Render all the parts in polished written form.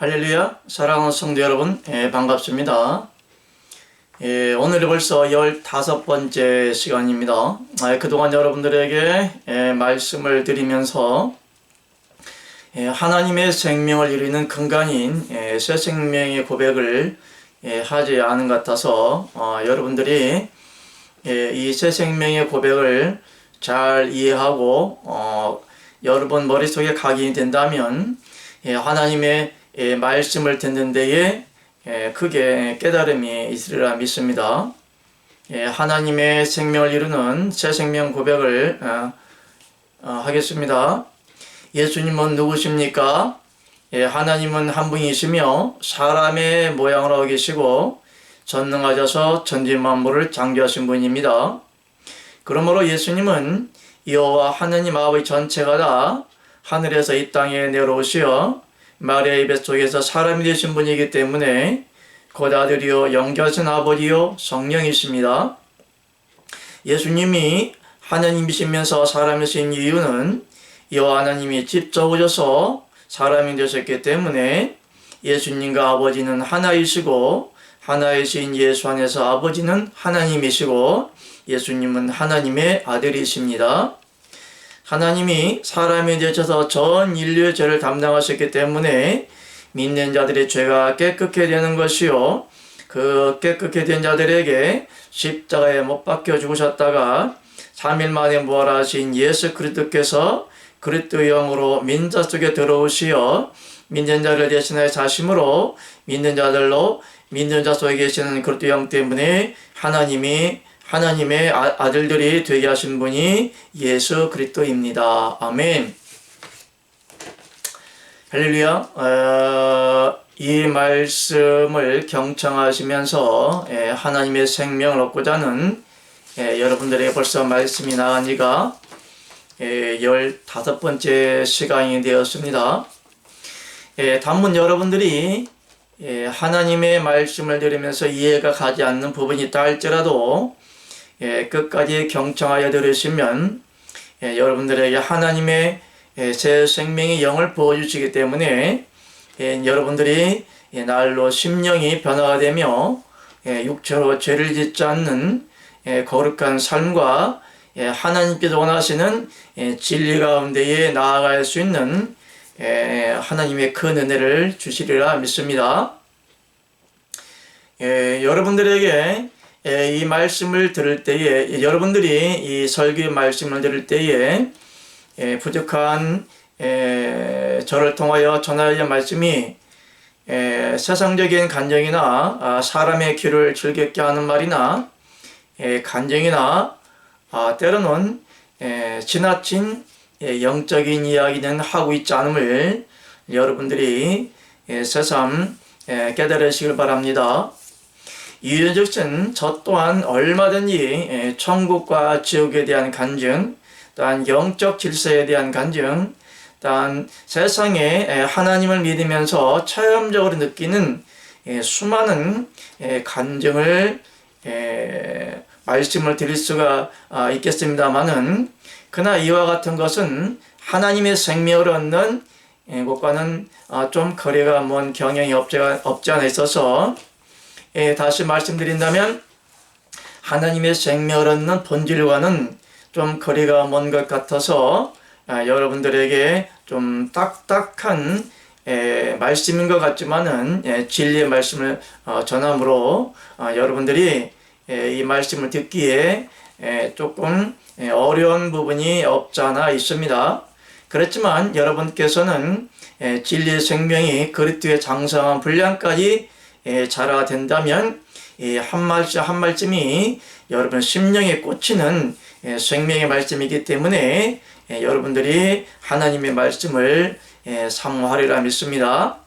할렐루야, 사랑하는 성도 여러분, 반갑습니다. 오늘이 벌써 15번째 시간입니다. 그동안 여러분들에게 말씀을 드리면서 하나님의 생명을 이루는 근간인 새 생명의 고백을 하지 않은 것 같아서 여러분들이 이 새 생명의 고백을 잘 이해하고 여러분 머릿속에 각인이 된다면 하나님의 말씀을 듣는 데에 크게 깨달음이 있으리라 믿습니다. 하나님의 생명을 이루는 새 생명 고백을 하겠습니다. 예수님은 누구십니까? 하나님은 한 분이시며 사람의 모양으로 하고 계시고 전능하셔서 천지만물을 창조하신 분입니다. 그러므로 예수님은 여호와 하느님 아버지 전체가 다 하늘에서 이 땅에 내려오시어 마리아의 뱃속에서 사람이 되신 분이기 때문에 곧 아들이요 영계하신 아버지요 성령이십니다. 예수님이 하나님이시면서 사람이신 이유는 여호와 하나님이 직접 오셔서 사람이 되셨기 때문에 예수님과 아버지는 하나이시고 하나이신 예수 안에서 아버지는 하나님이시고 예수님은 하나님의 아들이십니다. 하나님이 사람이 되셔서 전 인류의 죄를 담당하셨기 때문에 믿는 자들의 죄가 깨끗게 되는 것이요 그 깨끗게 된 자들에게 십자가에 못 박혀 죽으셨다가 3일 만에 부활하신 예수 그리스도께서 그리스도의 영으로 믿는 자 속에 들어오시어 믿는 자를 대신하여 사심으로 믿는 자들로 믿는 자 속에 계시는 그리스도 영 때문에 하나님의 아들들이 되게 하신 분이 예수 그리스도입니다. 아멘. 할렐루야. 이 말씀을 경청하시면서 하나님의 생명을 얻고자 하는 여러분들에게 벌써 말씀이 나간 지가 15번째 시간이 되었습니다. 단문 여러분들이 하나님의 말씀을 들으면서 이해가 가지 않는 부분이 있다 할지라도 끝까지 경청하여 들으시면 여러분들에게 하나님의 새 생명의 영을 부어주시기 때문에 여러분들이 날로 심령이 변화가 되며 육체로 죄를 짓지 않는 거룩한 삶과 하나님께서 원하시는 진리 가운데에 나아갈 수 있는 하나님의 큰 은혜를 주시리라 믿습니다. 여러분들에게 이 말씀을 들을 때에 여러분들이 이 설교의 말씀을 들을 때에 부족한 저를 통하여 전하여 말씀이 세상적인 간증이나 사람의 귀를 즐겁게 하는 말이나 간증이나 때로는 지나친 영적인 이야기는 하고 있지 않음을 여러분들이 새삼 깨달으시길 바랍니다. 이유즉슨 저 또한 얼마든지 천국과 지옥에 대한 간증, 또한 영적 질서에 대한 간증, 또한 세상에 하나님을 믿으면서 체험적으로 느끼는 수많은 간증을 말씀을 드릴 수가 있겠습니다마는 그러나 이와 같은 것은 하나님의 생명을 얻는 것과는 좀 거리가 먼 경향이 없지 않아 있어서 다시 말씀드린다면 하나님의 생명을 얻는 본질과는 좀 거리가 먼 것 같아서 여러분들에게 좀 딱딱한 말씀인 것 같지만은 진리의 말씀을 전함으로 여러분들이 이 말씀을 듣기에 조금 어려운 부분이 없지 않아 있습니다. 그렇지만 여러분께서는 진리의 생명이 그리스도의 장성한 분량까지 자라가 된다면 한 말씀 한 말씀이 여러분 심령에 꽂히는 생명의 말씀이기 때문에 여러분들이 하나님의 말씀을 사모하리라 믿습니다.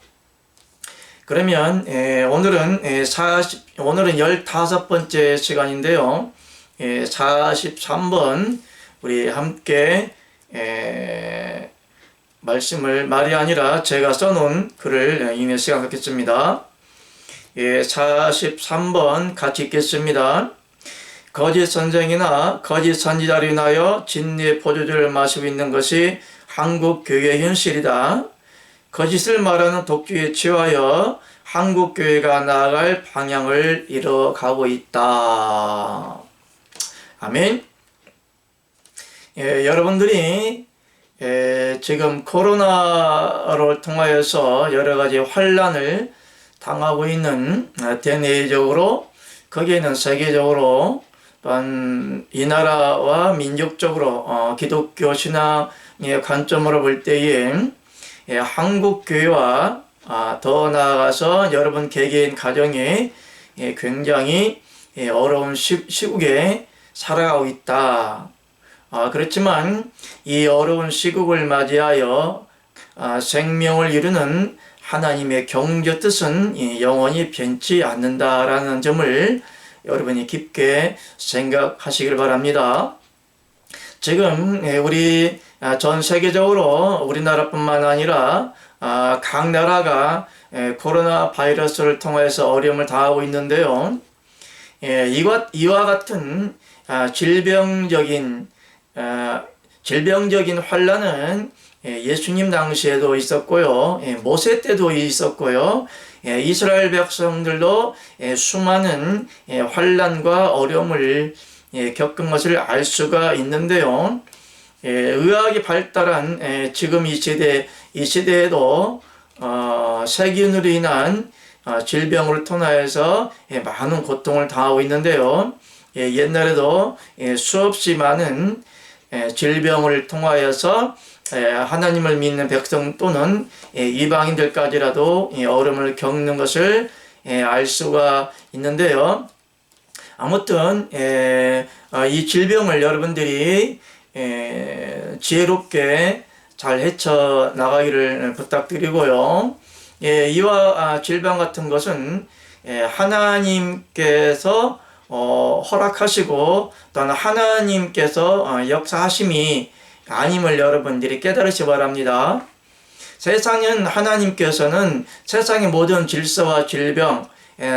그러면 오늘은 15번째 시간인데요. 43번 우리 함께 말씀을 말이 아니라 제가 써놓은 글을 읽는 시간 갖겠습니다. 43번 같이 읽겠습니다. 거짓 선생이나 거짓 선지자로 인하여 진리의 포도주를 마시고 있는 것이 한국 교회의 현실이다. 거짓을 말하는 독주에 취하여 한국교회가 나아갈 방향을 잃어가고 있다. 아멘. 여러분들이 지금 코로나를 통하여서 여러 가지 환난을 당하고 있는 대내적으로, 거기에는 세계적으로 또한 이 나라와 민족적으로 기독교 신앙의 관점으로 볼 때에 한국 교회와 더 나아가서 여러분 개개인 가정에 굉장히 어려운 시국에 살아가고 있다. 그렇지만 이 어려운 시국을 맞이하여 생명을 이루는 하나님의 경제 뜻은 영원히 변치 않는다라는 점을 여러분이 깊게 생각하시길 바랍니다. 지금 우리 전 세계적으로 우리나라뿐만 아니라 각 나라가 코로나 바이러스를 통해서 어려움을 당하고 있는데요. 이와 같은 질병적인 환난은 예수님 당시에도 있었고요. 모세 때도 있었고요. 이스라엘 백성들도 수많은 환난과 어려움을 겪은 것을 알 수가 있는데요. 의학이 발달한 지금 이 시대에도 세균으로 인한 질병을 통하여서 많은 고통을 당하고 있는데요. 옛날에도 수없이 많은 질병을 통하여서 하나님을 믿는 백성 또는 이방인들까지라도 어려움을 겪는 것을 알 수가 있는데요. 아무튼 이 질병을 여러분들이 지혜롭게 잘 헤쳐나가기를 부탁드리고요. 이와 질병 같은 것은 하나님께서 허락하시고 또한 하나님께서 역사하심이 아님을 여러분들이 깨달으시 바랍니다. 세상은 하나님께서는 세상의 모든 질서와 질병,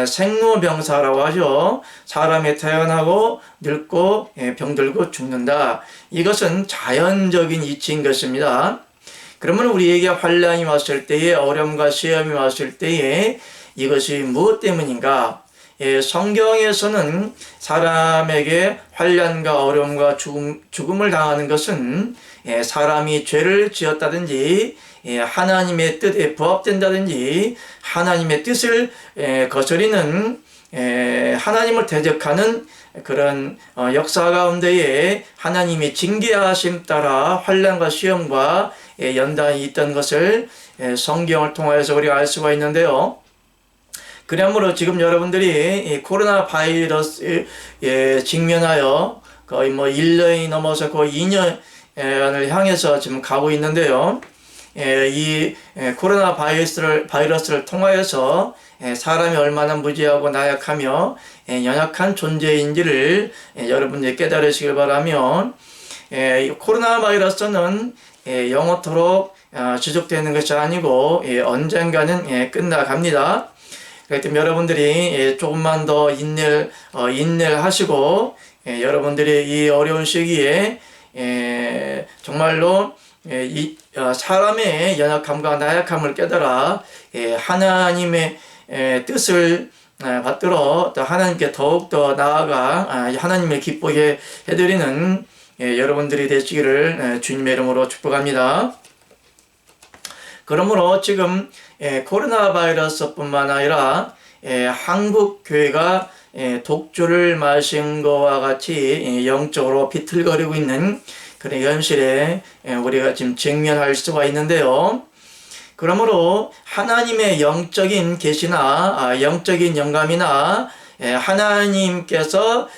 생로병사라고 하죠. 사람이 태어나고 늙고 병들고 죽는다. 이것은 자연적인 이치인 것입니다. 그러면 우리에게 환난이 왔을 때에, 어려움과 시험이 왔을 때에 이것이 무엇 때문인가? 성경에서는 사람에게 환난과 어려움과 죽음을 당하는 것은 사람이 죄를 지었다든지 하나님의 뜻에 부합된다든지 하나님의 뜻을 거스리는 하나님을 대적하는 그런 역사 가운데에 하나님이 징계하심 따라 환난과 시험과 연단이 있던 것을 성경을 통하여서 우리가 알 수가 있는데요. 그러므로 지금 여러분들이 코로나 바이러스에 직면하여 거의 1년이 넘어서 거의 2년을 향해서 지금 가고 있는데요. 이 코로나 바이러스를 통하여서 사람이 얼마나 무지하고 나약하며 연약한 존재인지를 여러분들이 깨달으시길 바라며, 코로나 바이러스는 영원토록 지속되는 것이 아니고 언젠가는 끝나갑니다. 그렇기 때문에 여러분들이 조금만 더 인내를 하시고 여러분들이 이 어려운 시기에 정말로 이 사람의 연약함과 나약함을 깨달아 하나님의 뜻을 받들어 또 하나님께 더욱더 나아가 하나님을 기쁘게 해드리는 여러분들이 되시기를 주님의 이름으로 축복합니다. 그러므로 지금 코로나 바이러스뿐만 아니라 한국 교회가 독주를 마신 것과 같이 영적으로 비틀거리고 있는 그런 현실에 우리가 지금 직면할 수가 있는데요. 그러므로 하나님의 영적인 계시나 영적인 영감이나 하나님께서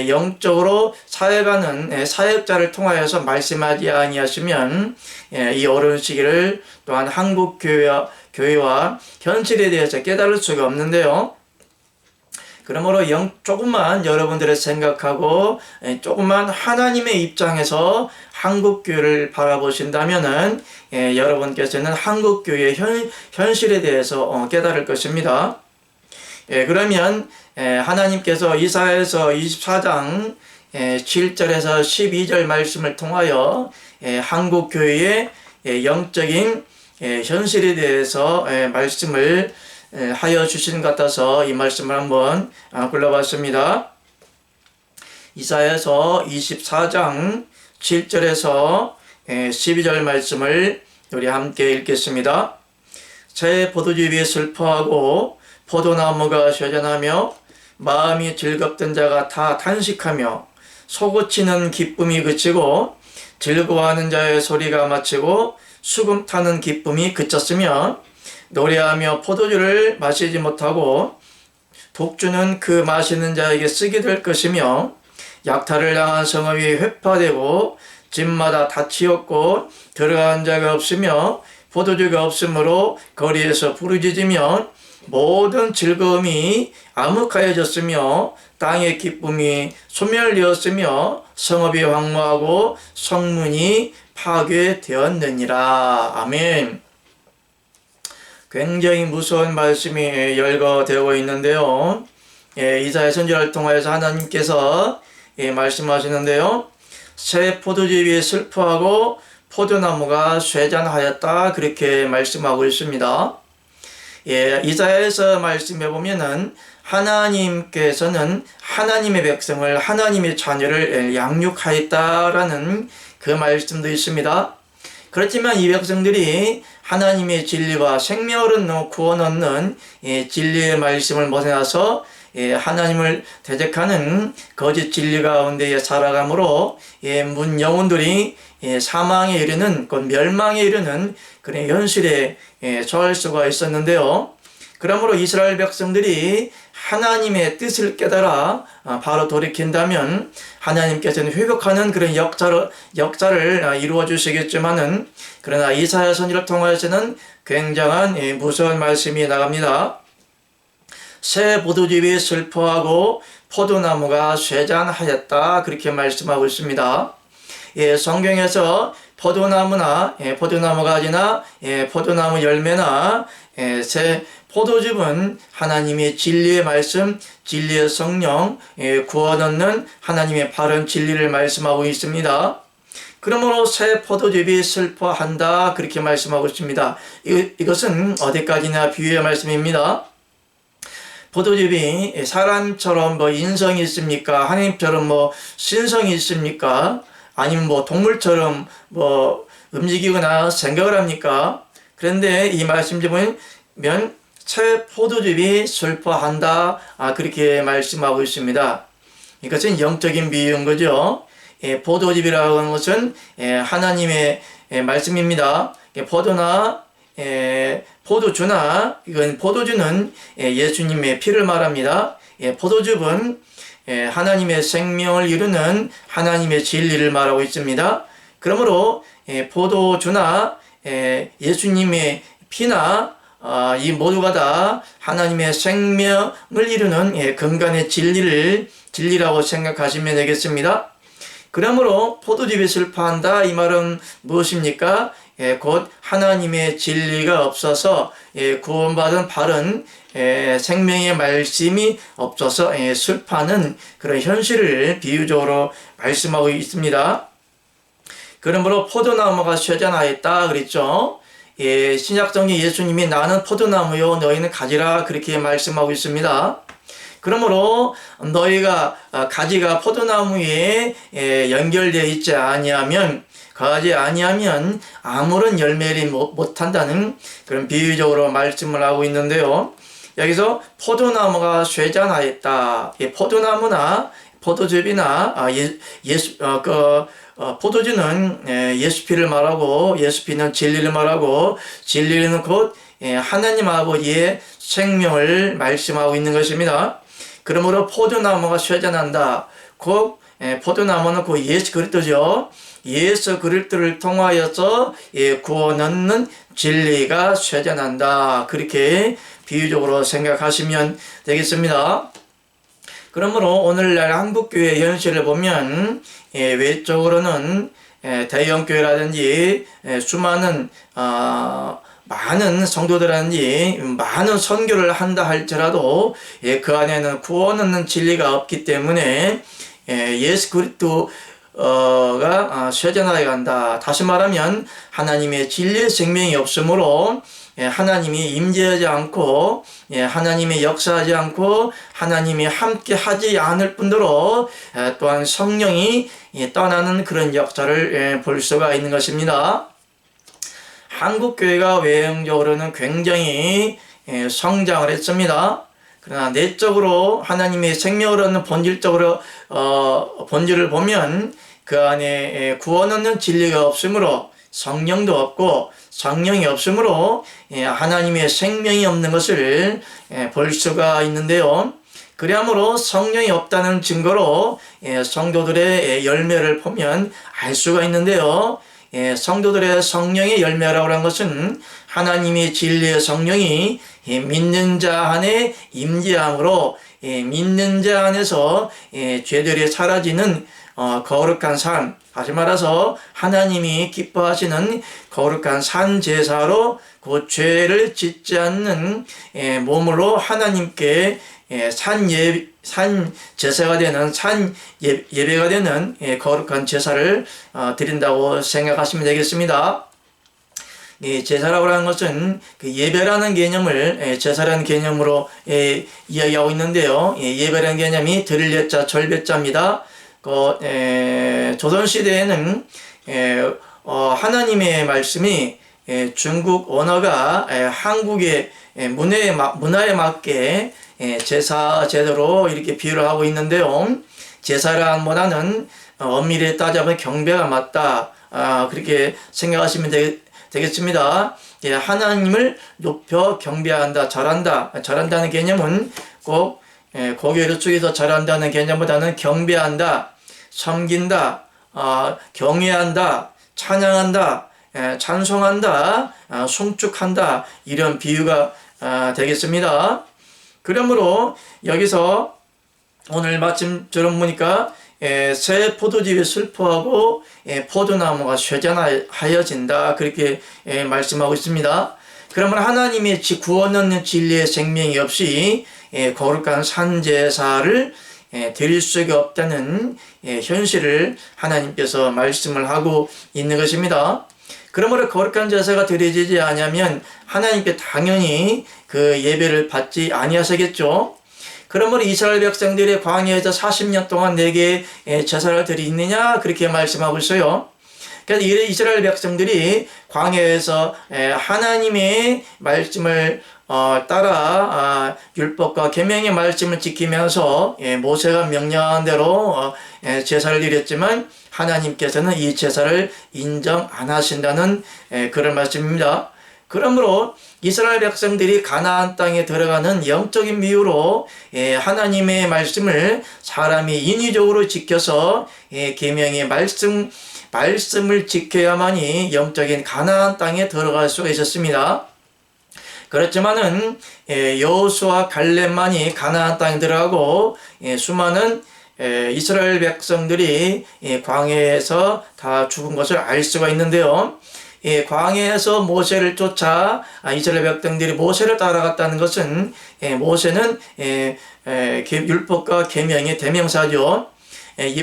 영적으로 사역하는 사역자를 통하여서 말씀하지 아니하시면 이 어려운 시기를 또한 한국 교회와 현실에 대해서 깨달을 수가 없는데요. 그러므로 조금만 여러분들의 생각하고 조금만 하나님의 입장에서 한국교회를 바라보신다면은 여러분께서는 한국교회의 현실에 대해서 깨달을 것입니다. 그러면 하나님께서 이사야서 24장 7절에서 12절 말씀을 통하여 한국교회의 영적인 현실에 대해서 말씀을 하여 주신 것 같아서 이 말씀을 한번 골라봤습니다. 이사야서 24장 7절에서 12절 말씀을 우리 함께 읽겠습니다. 새 포도주 위에 슬퍼하고 포도나무가 쇠잔하며 마음이 즐겁던 자가 다 탄식하며 솟구치는 기쁨이 그치고 즐거워하는 자의 소리가 마치고 수금 타는 기쁨이 그쳤으며 노래하며 포도주를 마시지 못하고 독주는 그 마시는 자에게 쓰게 될 것이며 약탈을 당한 성읍이 회파되고 집마다 닻이 없고 들어간 자가 없으며 포도주가 없으므로 거리에서 부르짖으며 모든 즐거움이 암흑하여졌으며 땅의 기쁨이 소멸되었으며 성읍이 황무하고 성문이 파괴되었느니라. 아멘. 굉장히 무서운 말씀이 열거되고 있는데요. 이사야 선지자를 통하여서 하나님께서 말씀하시는데요. 새 포도주 위에 슬퍼하고 포도나무가 쇠잔하였다, 그렇게 말씀하고 있습니다. 이사야에서 말씀해 보면은 하나님께서는 하나님의 백성을, 하나님의 자녀를 양육하였다라는 그 말씀도 있습니다. 그렇지만 이 백성들이 하나님의 진리와 생명을 얻는 구원 얻는 진리의 말씀을 벗어나서 하나님을 대적하는 거짓 진리 가운데 살아감으로 문 영혼들이 사망에 이르는, 곧 멸망에 이르는 그런 현실에 처할 수가 있었는데요. 그러므로 이스라엘 백성들이 하나님의 뜻을 깨달아 바로 돌이킨다면 하나님께서는 회복하는 그런 역사를 이루어 주시겠지만은, 그러나 이사야 선지를 통하여서는 굉장한 무서운 말씀이 나갑니다. 새 포도주 위에 슬퍼하고 포도나무가 쇠잔하였다, 그렇게 말씀하고 있습니다. 성경에서 포도나무 가지나 포도나무 열매나 새 포도즙은 하나님의 진리의 말씀, 진리의 성령, 구원 얻는 하나님의 바른 진리를 말씀하고 있습니다. 그러므로 새 포도즙이 슬퍼한다, 그렇게 말씀하고 있습니다. 이것은 어디까지나 비유의 말씀입니다. 포도즙이 사람처럼 인성이 있습니까? 하나님처럼 신성이 있습니까? 아니면 동물처럼 움직이거나 생각을 합니까? 그런데 이 말씀 보면 새 포도즙이 슬퍼한다, 그렇게 말씀하고 있습니다. 이것은 영적인 비유인 거죠. 포도즙이라고 하는 것은 하나님의 말씀입니다. 포도주나, 이건 포도주는 예수님의 피를 말합니다. 포도즙은 하나님의 생명을 이루는 하나님의 진리를 말하고 있습니다. 그러므로 포도주나 예수님의 피나 이 모두가 다 하나님의 생명을 이루는 근간의 진리라고 생각하시면 되겠습니다. 그러므로 포도즙이 슬퍼한다, 이 말은 무엇입니까? 곧 하나님의 진리가 없어서 구원받은 바른 생명의 말씀이 없어서 슬퍼하는 그런 현실을 비유적으로 말씀하고 있습니다. 그러므로 포도나무가 쇠잔하였다 그랬죠. 신약성경 예수님이 나는 포도나무요 너희는 가지라, 그렇게 말씀하고 있습니다. 그러므로 너희가 가지가 포도나무에 연결되어 있지 아니하면, 가지 아니하면 아무런 열매를 못한다는 그런 비유적으로 말씀을 하고 있는데요. 여기서 포도나무가 쇠잔하였다. 포도나무나 포도즙이나 포도주는 예수피를 말하고, 예수피는 진리를 말하고, 진리는 곧 하나님 아버지의 생명을 말씀하고 있는 것입니다. 그러므로 포도나무가 쇠잔한다. 곧 포도나무는 곧 예수 그리스도죠. 예수 그리스도를 통하여서 구원 얻는 진리가 쇠잔한다, 그렇게 비유적으로 생각하시면 되겠습니다. 그러므로 오늘날 한국교회 현실을 보면 외적으로는 대형교회라든지 수많은 많은 성도들이라든지 많은 선교를 한다 할지라도 그 안에는 구원 얻는 진리가 없기 때문에 예수 그리스도 쇠잔하게 간다. 다시 말하면 하나님의 진리의 생명이 없으므로 하나님이 임재하지 않고 하나님이 역사하지 않고 하나님이 함께 하지 않을 뿐더러 또한 성령이 떠나는 그런 역사를 볼 수가 있는 것입니다. 한국교회가 외형적으로는 굉장히 성장을 했습니다. 그러나 내적으로 하나님의 생명을 얻는 본질적으로 본질을 보면 그 안에 구원 얻는 진리가 없으므로 성령도 없고 성령이 없으므로 하나님의 생명이 없는 것을 볼 수가 있는데요. 그러므로 성령이 없다는 증거로 성도들의 열매를 보면 알 수가 있는데요. 성도들의 성령의 열매라고 하는 것은 하나님의 진리의 성령이 믿는 자 안에 임재함으로 믿는 자 안에서 죄들이 사라지는 거룩한 삶, 다시 말해서 하나님이 기뻐하시는 거룩한 산 제사로 그 죄를 짓지 않는 몸으로 하나님께 산 제사가 되는 예배가 되는 거룩한 제사를 드린다고 생각하시면 되겠습니다. 제사라고 하는 것은 그 예배라는 개념을 제사라는 개념으로 이야기하고 있는데요. 예배라는 개념이 드릴 예자 절배자입니다. 조선시대에는 하나님의 말씀이 중국 언어가 한국의 문화에 맞게 제사 제도로 이렇게 비유를 하고 있는데요. 제사란보다는 엄밀히 따져보면 경배가 맞다. 그렇게 생각하시면 되겠습니다. 하나님을 높여 경배한다, 절한다는 개념은 꼭 고교를 쪽에서 절한다는 개념보다는 경배한다, 섬긴다, 경외한다, 찬양한다, 찬송한다, 송축한다, 이런 비유가 되겠습니다. 그러므로 여기서 오늘 마침처럼 보니까 새 포도즙이 슬퍼하고 포도나무가 쇠잔하여진다, 그렇게 말씀하고 있습니다. 그러면 하나님의 구원 얻는 진리의 생명이 없이 거룩한 산제사를 드릴 수가 없다는 현실을 하나님께서 말씀을 하고 있는 것입니다. 그러므로 거룩한 제사가 드려지지 않으면 하나님께 당연히 그 예배를 받지 아니하시겠죠. 그러므로 이스라엘 백성들이 광야에서 40년 동안 내게 제사를 드리느냐, 그렇게 말씀하고 있어요. 그래서 이스라엘 백성들이 광야에서 하나님의 말씀을 따라 율법과 계명의 말씀을 지키면서 모세가 명령한 대로 제사를 드렸지만 하나님께서는 이 제사를 인정 안 하신다는 그런 말씀입니다. 그러므로 이스라엘 백성들이 가나안 땅에 들어가는 영적인 비유로 하나님의 말씀을 사람이 인위적으로 지켜서 계명의 말씀을 지켜야만이 영적인 가나안 땅에 들어갈 수가 있었습니다. 그렇지만은 여호수아 갈렙만이 가나안 땅에 들어가고 수많은 이스라엘 백성들이 광야에서 다 죽은 것을 알 수가 있는데요. 광야에서 모세를 쫓아 이스라엘 백성들이 모세를 따라갔다는 것은 모세는 율법과 계명의 대명사죠.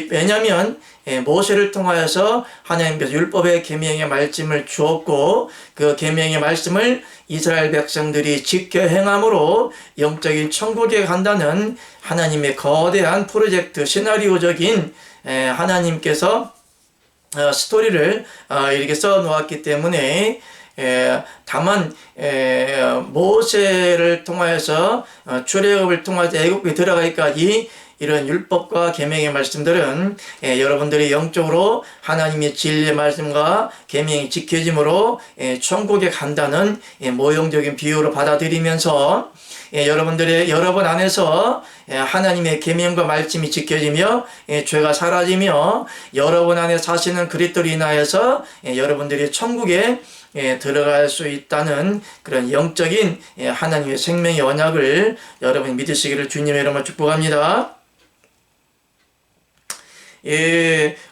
왜냐하면 모세를 통하여서 하나님께서 율법의 계명의 말씀을 주었고 그 계명의 말씀을 이스라엘 백성들이 지켜 행함으로 영적인 천국에 간다는 하나님의 거대한 프로젝트, 시나리오적인 하나님께서 스토리를 이렇게 써놓았기 때문에 다만 모세를 통하여서 출애굽을 통해서 애굽에 들어가기까지 이런 율법과 계명의 말씀들은 여러분들이 영적으로 하나님의 진리의 말씀과 계명이 지켜짐으로 천국에 간다는 모형적인 비유로 받아들이면서 여러분 안에서 하나님의 계명과 말씀이 지켜지며 죄가 사라지며 여러분 안에 사시는 그리스도로 인하여서 여러분들이 천국에 들어갈 수 있다는 그런 영적인 하나님의 생명의 언약을 여러분이 믿으시기를 주님의 이름으로 축복합니다.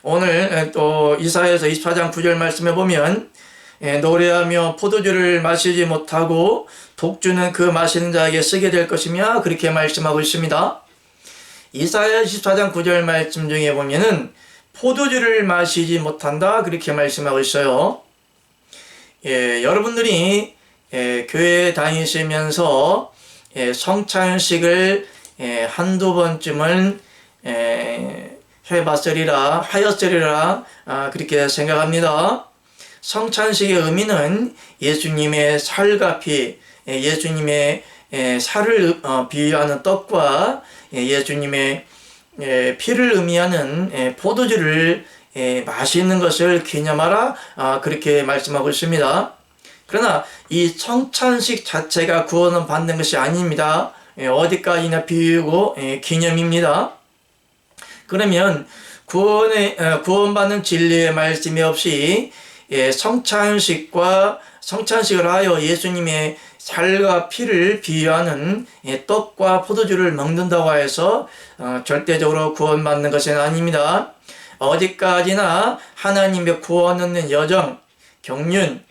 오늘 또 이사야서 24장 9절 말씀에 보면 노래하며 포도주를 마시지 못하고 독주는 그 마시는 자에게 쓰게 될 것이며 그렇게 말씀하고 있습니다. 이사야 24장 9절 말씀 중에 보면은 포도주를 마시지 못한다 그렇게 말씀하고 있어요. 여러분들이 교회 다니시면서 성찬식을 한두 번쯤은 하였으리라 그렇게 생각합니다. 성찬식의 의미는 예수님의 살과 피, 예수님의 살을 비유하는 떡과 예수님의 피를 의미하는 포도주를 마시는 것을 기념하라 그렇게 말씀하고 있습니다. 그러나 이 성찬식 자체가 구원을 받는 것이 아닙니다. 어디까지나 비유고 기념입니다. 그러면 구원받는 진리의 말씀이 없이 성찬식을 하여 예수님의 살과 피를 비유하는 떡과 포도주를 먹는다고 해서 절대적으로 구원받는 것은 아닙니다. 어디까지나 하나님의 구원 얻는 여정, 경륜,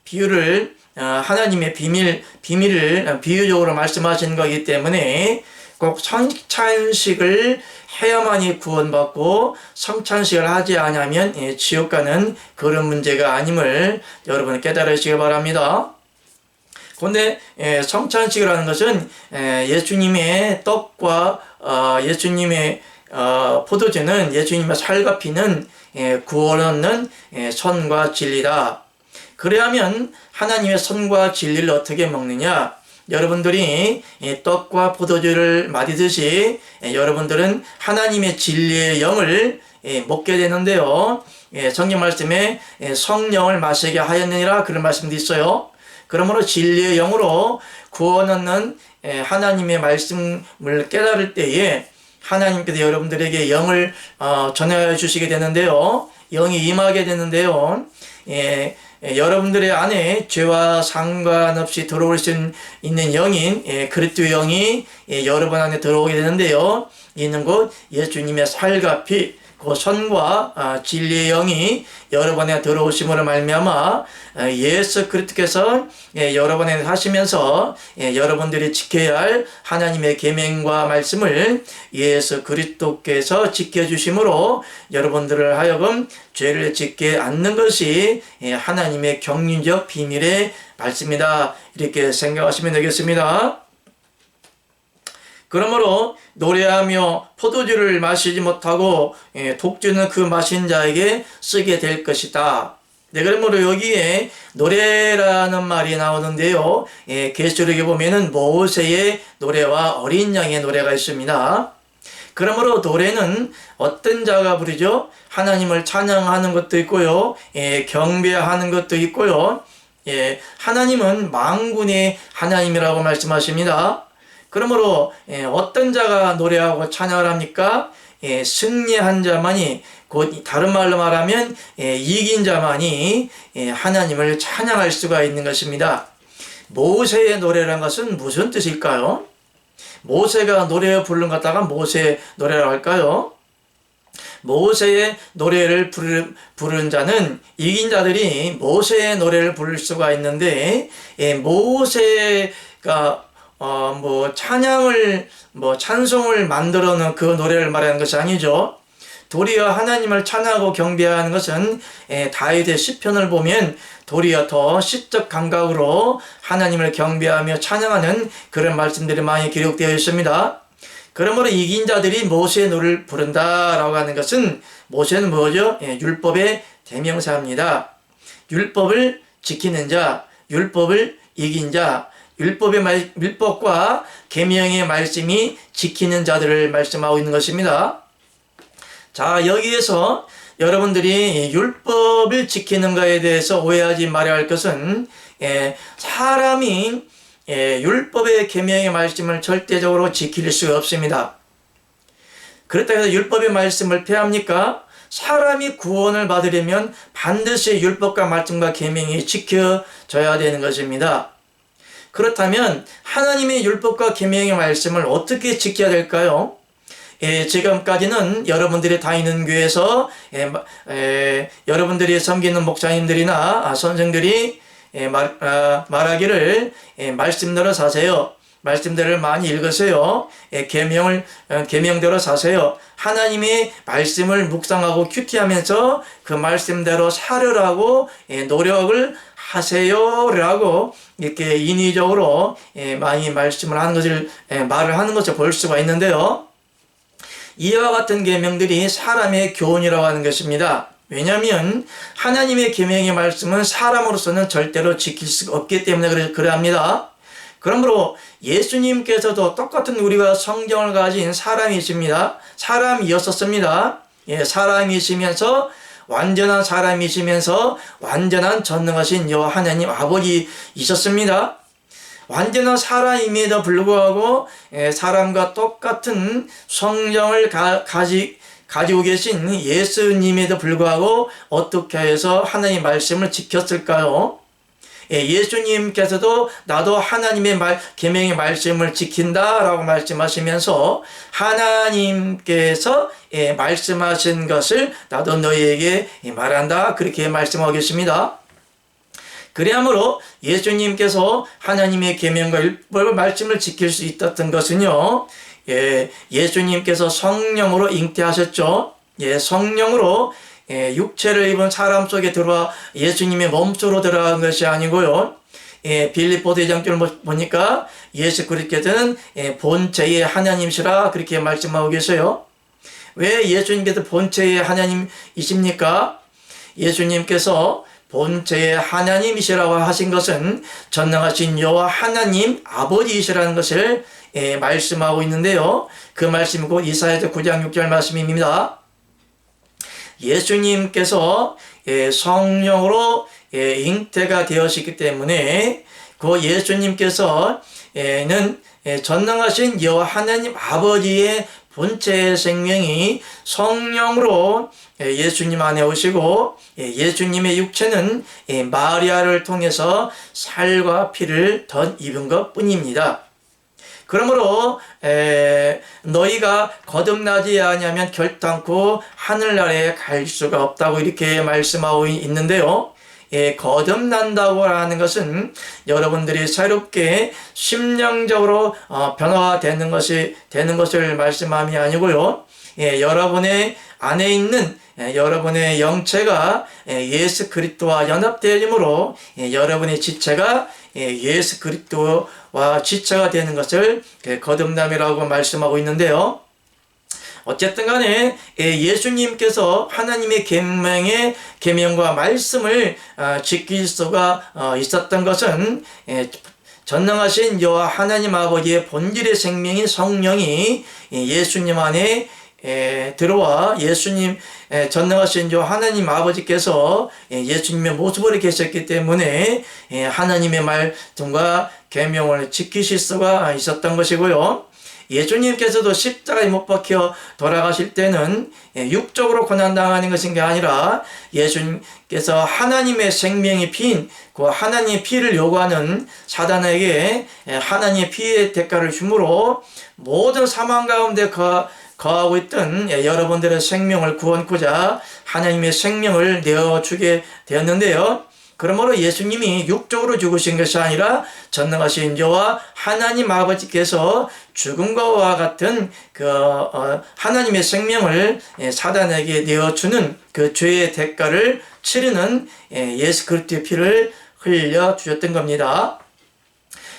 비유를 하나님의 비밀을 비유적으로 말씀하시는 거기 때문에 꼭 성찬식을 해야만이 구원받고 성찬식을 하지 않으면 지옥 가는 그런 문제가 아님을 여러분 깨달으시기 바랍니다. 그런데 성찬식을 하는 것은 예수님의 떡과 예수님의 포도주는 예수님의 살과 피는 구원 얻는 선과 진리다. 그래야면 하나님의 선과 진리를 어떻게 먹느냐? 여러분들이 떡과 포도주를 마시듯이 여러분들은 하나님의 진리의 영을 먹게 되는데요. 성경 말씀에 성령을 마시게 하였느니라 그런 말씀도 있어요. 그러므로 진리의 영으로 구원 얻는 하나님의 말씀을 깨달을 때에 하나님께서 여러분들에게 영을 전해 주시게 되는데요. 영이 임하게 되는데요. 여러분들의 안에 죄와 상관없이 들어올 수 있는 영인 그리스도의 영이 여러분 안에 들어오게 되는데요. 있는 곳 예수님의 살과 피, 그 선과 진리의 영이 여러분 안에 들어오심으로 말미암아 예수 그리스도께서 여러분 안에 하시면서 여러분들이 지켜야 할 하나님의 계명과 말씀을 예수 그리스도께서 지켜주심으로 여러분들을 하여금 죄를 짓게 않는 것이 하나님의 경륜적 비밀의 말씀이다. 이렇게 생각하시면 되겠습니다. 그러므로 노래하며 포도주를 마시지 못하고 독주는 그 마신 자에게 쓰게 될 것이다. 그러므로 여기에 노래라는 말이 나오는데요. 계시록에 보면은 모세의 노래와 어린 양의 노래가 있습니다. 그러므로 노래는 어떤 자가 부르죠? 하나님을 찬양하는 것도 있고요. 경배하는 것도 있고요. 하나님은 만군의 하나님이라고 말씀하십니다. 그러므로 어떤 자가 노래하고 찬양을 합니까? 승리한 자만이, 곧 다른 말로 말하면 이긴 자만이 하나님을 찬양할 수가 있는 것입니다. 모세의 노래란 것은 무슨 뜻일까요? 모세가 노래 부르는 것 갖다가 모세 노래라고 할까요? 모세의 노래를 부르는 자는 이긴 자들이 모세의 노래를 부를 수가 있는데 모세가 찬송을 만들어 놓은 그 노래를 말하는 것이 아니죠. 도리어 하나님을 찬양하고 경배하는 것은 다윗의 시편을 보면 도리어 더 시적 감각으로 하나님을 경배하며 찬양하는 그런 말씀들이 많이 기록되어 있습니다. 그러므로 이긴 자들이 모세의 노래를 부른다라고 하는 것은 모세는 뭐죠? 율법의 대명사입니다. 율법을 지키는 자, 율법을 이긴 자, 율법과 계명의 말씀이 지키는 자들을 말씀하고 있는 것입니다. 자, 여기에서 여러분들이 율법을 지키는 것에 대해서 오해하지 말아야 할 것은 사람이 율법의 계명의 말씀을 절대적으로 지킬 수가 없습니다. 그렇다고 해서 율법의 말씀을 폐합니까? 사람이 구원을 받으려면 반드시 율법과 말씀과 계명이 지켜져야 되는 것입니다. 그렇다면 하나님의 율법과 계명의 말씀을 어떻게 지켜야 될까요? 지금까지는 여러분들이 다니는 교회에서 여러분들이 섬기는 목사님들이나 선생들이 말하기를 말씀대로 사세요. 말씀들을 많이 읽으세요. 계명대로 사세요. 하나님의 말씀을 묵상하고 큐티하면서 그 말씀대로 살으라고 노력을 하세요라고 이렇게 인위적으로 많이 말씀을 하는 것을 말을 하는 것을 볼 수가 있는데요. 이와 같은 계명들이 사람의 교훈이라고 하는 것입니다. 왜냐하면 하나님의 계명의 말씀은 사람으로서는 절대로 지킬 수가 없기 때문에 그러합니다. 그러므로 예수님께서도 똑같은 우리가 성경을 가진 사람이십니다. 사람이었었습니다. 사람이시면서 완전한 사람이시면서 완전한 전능하신 여호와 하나님 아버지이셨습니다. 완전한 사람임에도 불구하고 사람과 똑같은 성령을 가지고 계신 예수님에도 불구하고 어떻게 해서 하나님의 말씀을 지켰을까요? 예수님께서도 나도 하나님의 계명의 말씀을 지킨다라고 말씀하시면서 하나님께서 말씀하신 것을 나도 너희에게 말한다 그렇게 말씀하고 계십니다. 그러므로 예수님께서 하나님의 계명과 율법의 말씀을 지킬 수 있었던 것은요, 예수님께서 성령으로 잉태하셨죠. 성령으로 육체를 입은 사람 속에 들어와 예수님의 몸속으로 들어간 것이 아니고요. 빌립보서 2장 보니까 예수 그리스도는 본체의 하나님이시라 그렇게 말씀하고 계세요. 왜 예수님께서 본체의 하나님이십니까? 예수님께서 본체의 하나님이시라고 하신 것은 전능하신 여호와 하나님 아버지이시라는 것을 말씀하고 있는데요. 그 말씀이 곧 이사야서 9장 6절 말씀입니다. 예수님께서 성령으로 잉태가 되었기 때문에 그 예수님께서는 전능하신 여호와 하나님 아버지의 본체의 생명이 성령으로 예수님 안에 오시고 예수님의 육체는 마리아를 통해서 살과 피를 덧입은 것 뿐입니다. 그러므로 너희가 거듭나지 아니하면 결단코 하늘나라에 갈 수가 없다고 이렇게 말씀하고 있는데요. 거듭난다고 하는 것은 여러분들이 새롭게 심령적으로 변화되는 것을 말씀함이 아니고요. 여러분의 안에 있는 여러분의 영체가 예수 그리스도와 연합되므로 여러분의 지체가 예수 그리스도와 지체가 되는 것을 거듭남이라고 말씀하고 있는데요. 어쨌든 간에 예수님께서 하나님의 계명과 말씀을 지킬 수가 있었던 것은 전능하신 여호와 하나님 아버지의 본질의 생명인 성령이 예수님 안에 들어와 예수님 전능하신 여호와 하나님 아버지께서 예수님의 모습으로 계셨기 때문에 하나님의 말씀과 계명을 지키실 수가 있었던 것이고요. 예수님께서도 십자가에 못 박혀 돌아가실 때는 육적으로 고난당하는 것인 게 아니라 예수님께서 하나님의 생명이 피인 그 하나님의 피를 요구하는 사단에게 하나님의 피의 대가를 주므로 모든 사망 가운데 거하고 있던 여러분들의 생명을 구원코자 하나님의 생명을 내어주게 되었는데요. 그러므로 예수님이 육적으로 죽으신 것이 아니라 전능하신 여호와 하나님 아버지께서 죽음과 같은 하나님의 생명을 사단에게 내어주는 그 죄의 대가를 치르는 예수 그리스도의 피를 흘려 주셨던 겁니다.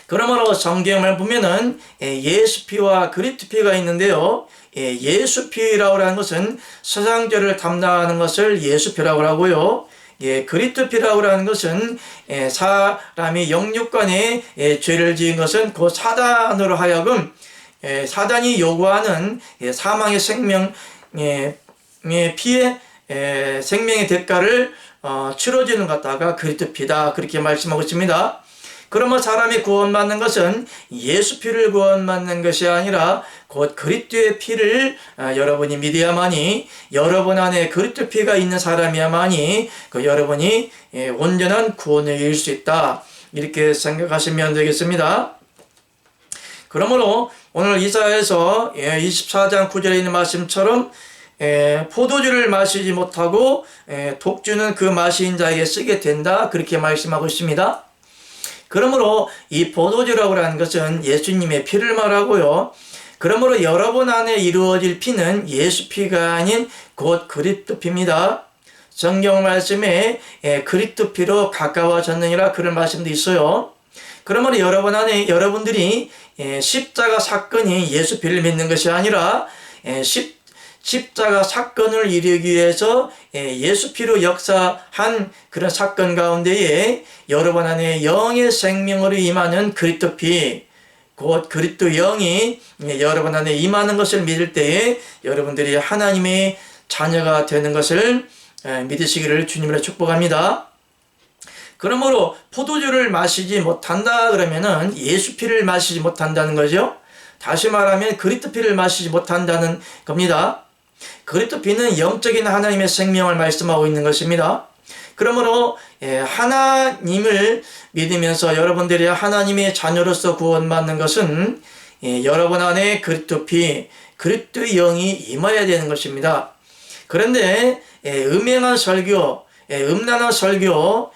그러므로 성경을 보면은 예수 피와 그리스도 피가 있는데요. 예수 피라고 하는 것은 세상죄를 담당하는 것을 예수 피라고 하고요. 그리스도 피라고 하는 것은 사람이 영육간에 죄를 지은 것은 그 사단으로 하여금 사단이 요구하는 사망의 생명의 피의 생명의 대가를 치러주는 것 갖다가 그리스도 피다 그렇게 말씀하고 있습니다. 그러면 사람이 구원받는 것은 예수 피를 구원받는 것이 아니라 곧 그리스도의 피를 여러분이 믿어야만이 여러분 안에 그리스도 피가 있는 사람이야만이 여러분이 온전한 구원을 이룰 수 있다 이렇게 생각하시면 되겠습니다. 그러므로 오늘 이사야에서 24장 9절에 있는 말씀처럼 포도주를 마시지 못하고 독주는 그 마신 자에게 쓰게 된다 그렇게 말씀하고 있습니다. 그러므로 이 포도주라고 하는 것은 예수님의 피를 말하고요. 그러므로 여러분 안에 이루어질 피는 예수 피가 아닌 곧 그리스도 피입니다. 성경 말씀에 그리스도 피로 가까워졌느니라 그런 말씀도 있어요. 그러므로 여러분 안에 여러분들이 십자가 사건이 예수 피를 믿는 것이 아니라 십자가 사건을 이루기 위해서 예수 피로 역사한 그런 사건 가운데에 여러분 안에 영의 생명으로 임하는 그리스도 피, 곧 그리스도 영이 여러분 안에 임하는 것을 믿을 때에 여러분들이 하나님의 자녀가 되는 것을 믿으시기를 주님으로 축복합니다. 그러므로 포도주를 마시지 못한다 그러면은 예수 피를 마시지 못한다는 거죠. 다시 말하면 그리스도 피를 마시지 못한다는 겁니다. 그리스도 피는 영적인 하나님의 생명을 말씀하고 있는 것입니다. 그러므로 하나님을 믿으면서 여러분들이 하나님의 자녀로서 구원받는 것은 여러분 안에 그리스도 피, 그리스도의 영이 임해야 되는 것입니다. 그런데 음행한 설교, 음란한 설교,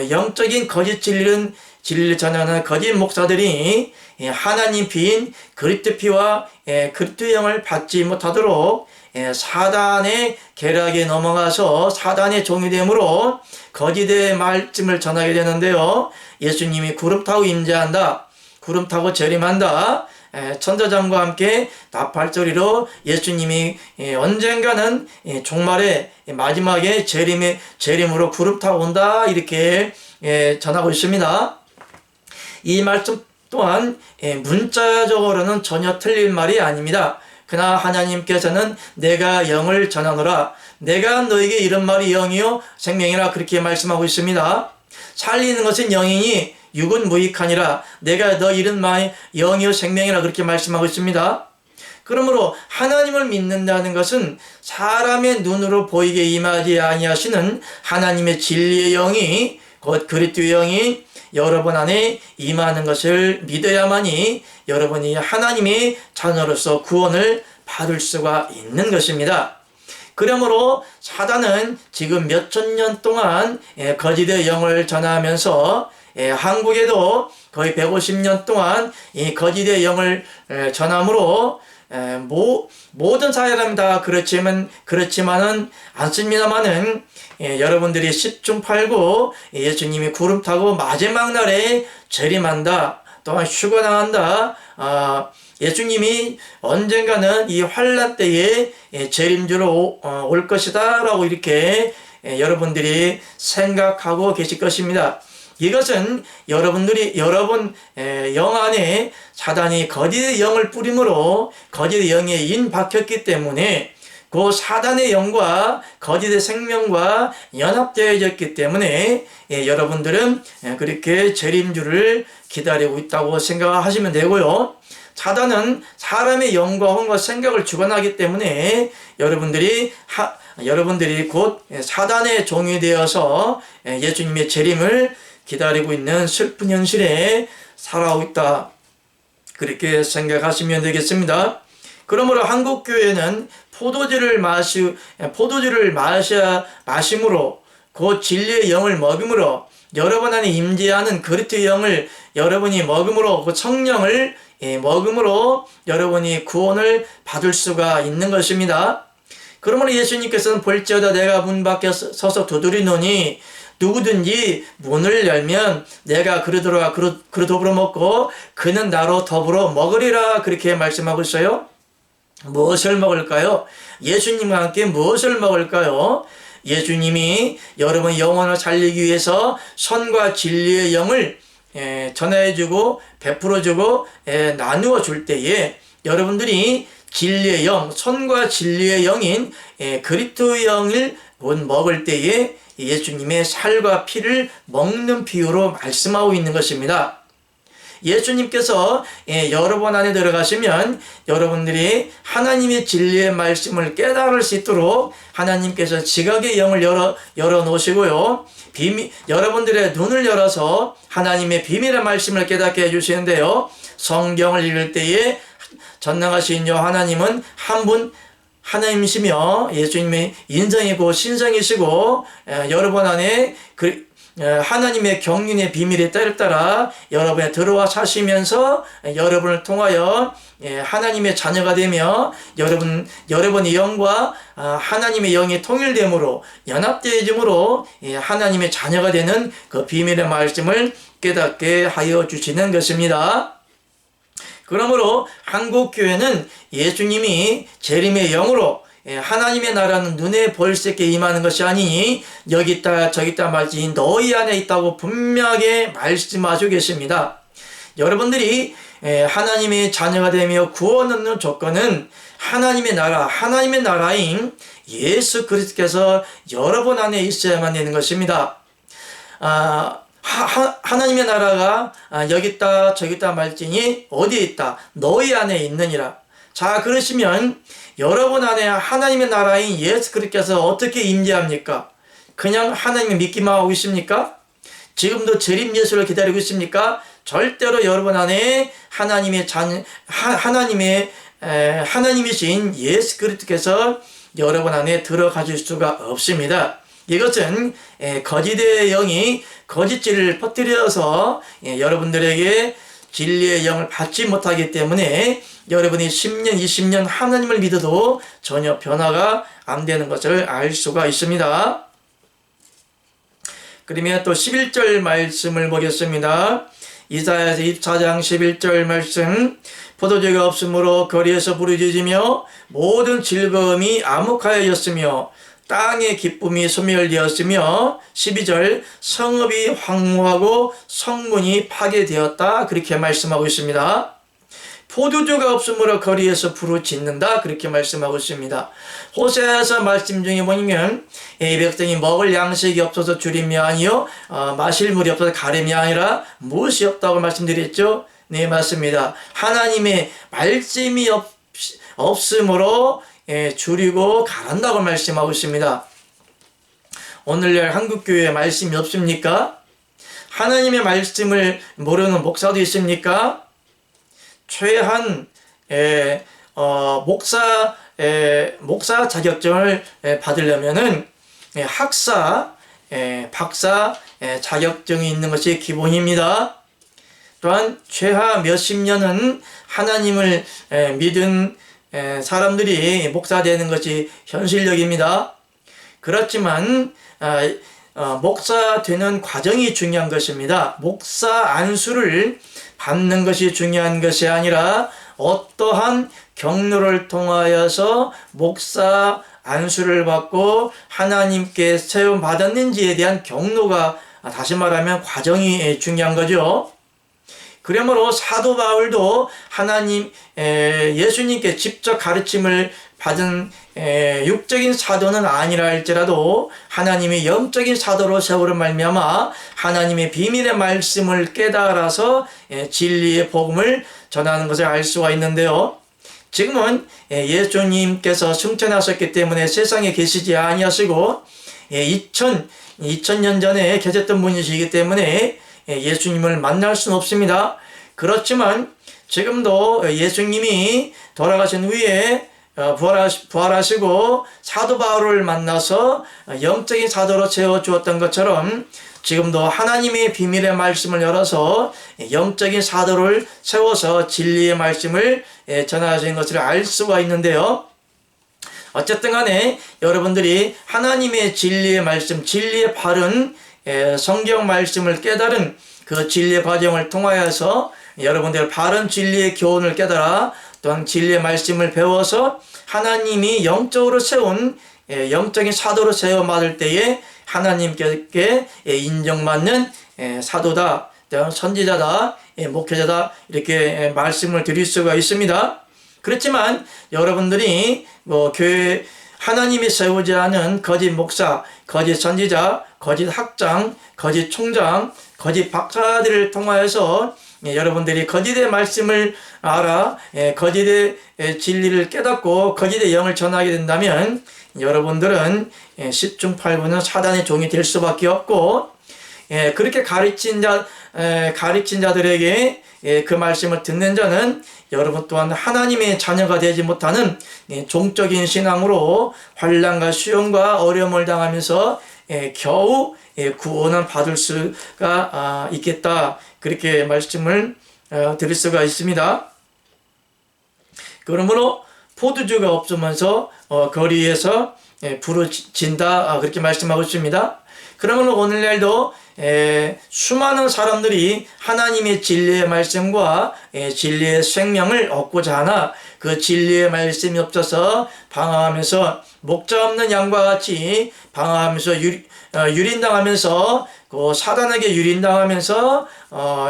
영적인 거짓 진리를 전하는 거짓 목사들이 하나님 피인 그리스도 피와 그리스도 영을 받지 못하도록 사단의 계략에 넘어가서 사단의 종이 되므로 거짓의 말씀을 전하게 되는데요. 예수님이 구름 타고 임재한다, 구름 타고 재림한다, 천사장과 함께 나팔소리로 예수님이 언젠가는 종말의 마지막에 재림으로 구름 타고 온다, 이렇게 전하고 있습니다. 이 말씀 또한 문자적으로는 전혀 틀린 말이 아닙니다. 그러나 하나님께서는 내가 영을 전하노라, 내가 너에게 이런 말이 영이요 생명이라 그렇게 말씀하고 있습니다. 살리는 것은 영이니 육은 무익하니라, 내가 너 이런 말이 영이요 생명이라 그렇게 말씀하고 있습니다. 그러므로 하나님을 믿는다는 것은 사람의 눈으로 보이게 임하지 아니하시는 하나님의 진리의 영이, 곧 그리스도의 영이 여러분 안에 임하는 것을 믿어야만이 여러분이 하나님의 자녀로서 구원을 받을 수가 있는 것입니다. 그러므로 사단은 지금 몇천 년 동안 거짓의 영을 전하면서 한국에도 거의 150년 동안 이 거짓의 영을 전함으로 모든 사람이 다 그렇지만은 않습니다만은 여러분들이 10중 8구 예수님이 구름 타고 마지막 날에 재림한다, 또한 휴거당한다, 예수님이 언젠가는 이 환난 때에 재림주로 올 것이다 라고 이렇게 여러분들이 생각하고 계실 것입니다. 이것은 여러분 영 안에 사단이 거짓의 영을 뿌림으로 거짓의 영에 인박혔기 때문에 그 사단의 영과 거짓의 생명과 연합되어졌기 때문에 여러분들은 그렇게 재림주를 기다리고 있다고 생각하시면 되고요. 사단은 사람의 영과 혼과 생각을 주관하기 때문에 여러분들이 곧 사단의 종이 되어서 예수님의 재림을 기다리고 있는 슬픈 현실에 살아오고 있다, 그렇게 생각하시면 되겠습니다. 그러므로 한국교회는 포도주를 마심으로 곧 진리의 영을 먹음으로 여러분 안에 임재하는 그리스도의 영을 여러분이 먹음으로 그 성령을 먹음으로 여러분이 구원을 받을 수가 있는 것입니다. 그러므로 예수님께서는 볼지어다 내가 문 밖에 서서 두드리노니 누구든지 문을 열면 내가 그로 들어와 그로 더불어 먹고 그는 나로 더불어 먹으리라, 그렇게 말씀하고 있어요. 무엇을 먹을까요? 예수님과 함께 무엇을 먹을까요? 예수님이 여러분 영혼을 살리기 위해서 선과 진리의 영을 전해주고 베풀어주고 나누어 줄 때에 여러분들이 진리의 영, 선과 진리의 영인 그리스도의 영을 먹을 때에 예수님의 살과 피를 먹는 비유로 말씀하고 있는 것입니다. 예수님께서 여러분 안에 들어가시면 여러분들이 하나님의 진리의 말씀을 깨달을 수 있도록 하나님께서 지각의 영을 열어 놓으시고요. 여러분들의 눈을 열어서 하나님의 비밀의 말씀을 깨닫게 해주시는데요. 성경을 읽을 때에 전능하신 여 하나님은 한 분 하나님이시며 예수님의 인성이고 신성이시고 여러분 안에 하나님의 경륜의 비밀에 따라 여러분에 들어와 사시면서 여러분을 통하여 하나님의 자녀가 되며 여러분의 영과 하나님의 영이 통일됨으로 연합되어짐으로 하나님의 자녀가 되는 그 비밀의 말씀을 깨닫게 하여 주시는 것입니다. 그러므로 한국교회는 예수님이 재림의 영으로 하나님의 나라는 눈에 볼 수 있게 임하는 것이 아니니 여기 있다 저기 있다 말지 너희 안에 있다고 분명하게 말씀하시고 계십니다. 여러분들이 하나님의 자녀가 되며 구원 얻는 조건은 하나님의 나라인 예수 그리스도께서 여러분 안에 있어야만 되는 것입니다. 하나님의 나라가 여기 있다 저기 있다 말지니 어디에 있다 너희 안에 있느니라. 자, 그러시면 여러분 안에 하나님의 나라인 예수 그리스도께서 어떻게 임재합니까? 그냥 하나님을 믿기만 하고 있습니까? 지금도 재림 예수를 기다리고 있습니까? 절대로 여러분 안에 하나님이신 예수 그리스도께서 여러분 안에 들어가실 수가 없습니다. 이것은 거짓의 영이 거짓질을 퍼뜨려서 여러분들에게 진리의 영을 받지 못하기 때문에 여러분이 10년, 20년 하나님을 믿어도 전혀 변화가 안 되는 것을 알 수가 있습니다. 그러면 또 11절 말씀을 보겠습니다. 이사야서 24장 11절 말씀. 포도주가 없으므로 거리에서 부르짖으며 모든 즐거움이 암흑하여졌으며 땅의 기쁨이 소멸되었으며 12절 성읍이 황무하고 성문이 파괴되었다 그렇게 말씀하고 있습니다. 포도주가 없으므로 거리에서 부르짖는다 그렇게 말씀하고 있습니다. 호세아서 말씀 중에 보면 이 백성이 먹을 양식이 없어서 줄임이 아니요 마실 물이 없어서 가림이 아니라 무엇이 없다고 말씀드렸죠. 네, 맞습니다. 하나님의 말씀이 없으므로 줄이고 가란다고 말씀하고 있습니다. 오늘날 한국교회에 말씀이 없습니까? 하나님의 말씀을 모르는 목사도 있습니까? 최한 목사 자격증을 받으려면은 박사 자격증이 있는 것이 기본입니다. 또한 최하 몇십 년은 하나님을 믿은 사람들이 목사 되는 것이 현실력입니다. 그렇지만 목사 되는 과정이 중요한 것입니다. 목사 안수를 받는 것이 중요한 것이 아니라 어떠한 경로를 통하여서 목사 안수를 받고 하나님께 세움 받았는지에 대한 경로가 다시 말하면 과정이 중요한 거죠. 그러므로 사도 바울도 예수님께 직접 가르침을 받은 육적인 사도는 아니라 할지라도 하나님의 영적인 사도로 세우려 말미암아 하나님의 비밀의 말씀을 깨달아서 진리의 복음을 전하는 것을 알 수가 있는데요. 지금은 예수님께서 승천하셨기 때문에 세상에 계시지 아니하시고 2000년 전에 계셨던 분이시기 때문에 예수님을 만날 수는 없습니다. 그렇지만 지금도 예수님이 돌아가신 후에 부활하시고 사도 바울을 만나서 영적인 사도로 세워주었던 것처럼 지금도 하나님의 비밀의 말씀을 열어서 영적인 사도를 세워서 진리의 말씀을 전하시는 것을 알 수가 있는데요. 어쨌든 간에 여러분들이 하나님의 진리의 말씀, 진리의 바른 성경 말씀을 깨달은 그 진리의 과정을 통하여서 여러분들 바른 진리의 교훈을 깨달아 또한 진리의 말씀을 배워서 하나님이 영적으로 세운 영적인 사도로 세워받을 때에 하나님께 인정받는 사도다, 선지자다, 목회자다 이렇게 말씀을 드릴 수가 있습니다. 그렇지만 여러분들이 교회 하나님이 세우지 않은 거짓 목사, 거짓 선지자, 거짓 학장, 거짓 총장, 거짓 박사들을 통하여서 여러분들이 거짓의 말씀을 알아 거짓의 진리를 깨닫고 거짓의 영을 전하게 된다면 여러분들은 10중 8구는 사단의 종이 될 수밖에 없고 그렇게 가르친 자들에게 그 말씀을 듣는 자는 여러분 또한 하나님의 자녀가 되지 못하는 종적인 신앙으로 환난과 시험과 어려움을 당하면서 겨우 구원은 받을 수가 있겠다. 그렇게 말씀을 드릴 수가 있습니다. 그러므로 포도주가 없으면서 거리에서 부르진다. 그렇게 말씀하고 있습니다. 그러면 오늘날도 수많은 사람들이 하나님의 진리의 말씀과 진리의 생명을 얻고자 하나 그 진리의 말씀이 없어서 방황하면서 목자 없는 양과 같이 방황하면서 유린당하면서 그 사단에게 유린당하면서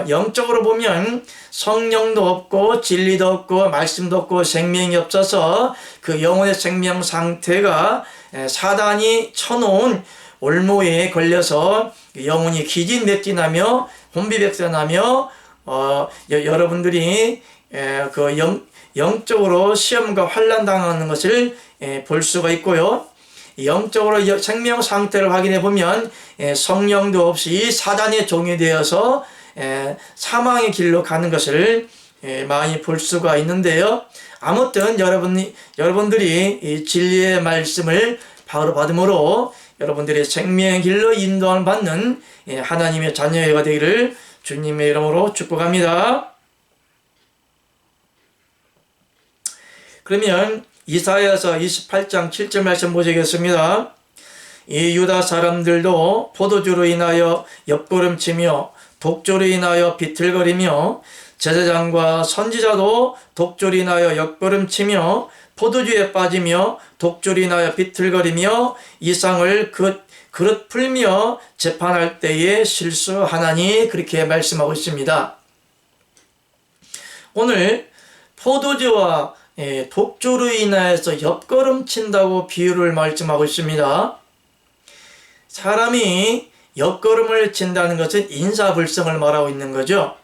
영적으로 보면 성령도 없고 진리도 없고 말씀도 없고 생명이 없어서 그 영혼의 생명 상태가 사단이 쳐놓은 올무에 걸려서 영혼이 기진맥진하며 혼비백산하며 여러분들이 그 영적으로 시험과 환난 당하는 것을 볼 수가 있고요. 영적으로 생명 상태를 확인해 보면 성령도 없이 사단의 종이 되어서 사망의 길로 가는 것을 많이 볼 수가 있는데요. 아무튼 여러분들이 이 진리의 말씀을 바로 받음으로 여러분들의 생명의 길로 인도함을 받는 하나님의 자녀가 되기를 주님의 이름으로 축복합니다. 그러면 이사야서 28장 7절 말씀 보시겠습니다. 이 유다 사람들도 포도주로 인하여 옆걸음치며 독조로 인하여 비틀거리며 제사장과 선지자도 독조로 인하여 옆걸음치며 포도주에 빠지며 독조로 인하여 비틀거리며 이상을 그릇 풀며 재판할 때에 실수하나니 그렇게 말씀하고 있습니다. 오늘 포도주와 독조로 인하여서 옆걸음친다고 비유를 말씀하고 있습니다. 사람이 옆걸음을 친다는 것은 인사불성을 말하고 있는 거죠.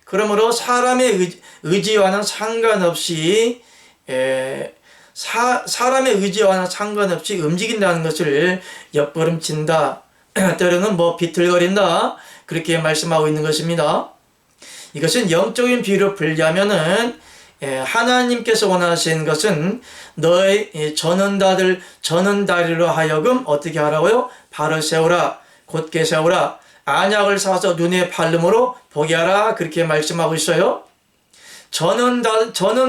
그러므로 사람의 의지와는 상관없이 사람의 의지와는 상관없이 움직인다는 것을 옆걸음친다. 때로는 비틀거린다. 그렇게 말씀하고 있는 것입니다. 이것은 영적인 비유로 풀자면은 하나님께서 원하시는 것은 너의 저는 다리로 하여금 어떻게 하라고요? 발을 세우라, 곧게 세우라, 안약을 사서 눈에 바름으로 보게 하라. 그렇게 말씀하고 있어요. 저는